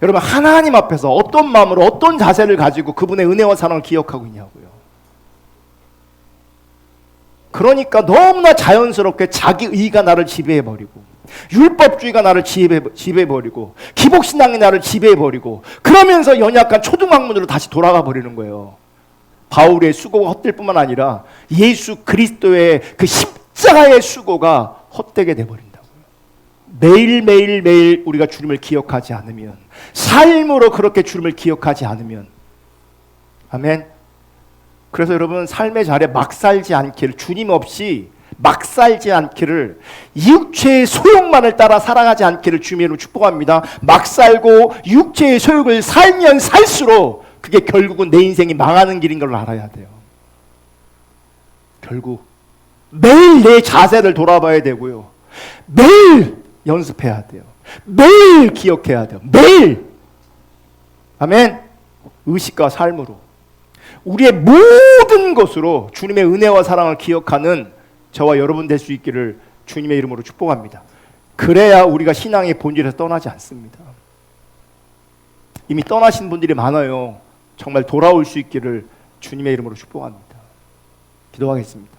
[SPEAKER 1] 여러분 하나님 앞에서 어떤 마음으로 어떤 자세를 가지고 그분의 은혜와 사랑을 기억하고 있냐고요. 그러니까 너무나 자연스럽게 자기 의가 나를 지배해버리고 율법주의가 나를 지배해버리고 기복신앙이 나를 지배해버리고 그러면서 연약한 초등학문으로 다시 돌아가 버리는 거예요. 바울의 수고가 헛될 뿐만 아니라 예수 그리스도의 그 십자가의 수고가 헛되게 돼버린다고요. 매일매일 우리가 주님을 기억하지 않으면 삶으로 그렇게 주님을 기억하지 않으면 아멘. 그래서 여러분 삶의 자리에 막 살지 않기를 주님 없이 막 살지 않기를 육체의 소욕만을 따라 살아가지 않기를 주님으로 축복합니다. 막 살고 육체의 소욕을 살면 살수록 그게 결국은 내 인생이 망하는 길인 걸 알아야 돼요. 결국 매일 내 자세를 돌아봐야 되고요. 매일 연습해야 돼요. 매일 기억해야 돼요. 매일. 아멘. 의식과 삶으로 우리의 모든 것으로 주님의 은혜와 사랑을 기억하는 저와 여러분 될 수 있기를 주님의 이름으로 축복합니다. 그래야 우리가 신앙의 본질에서 떠나지 않습니다. 이미 떠나신 분들이 많아요. 정말 돌아올 수 있기를 주님의 이름으로 축복합니다. 기도하겠습니다.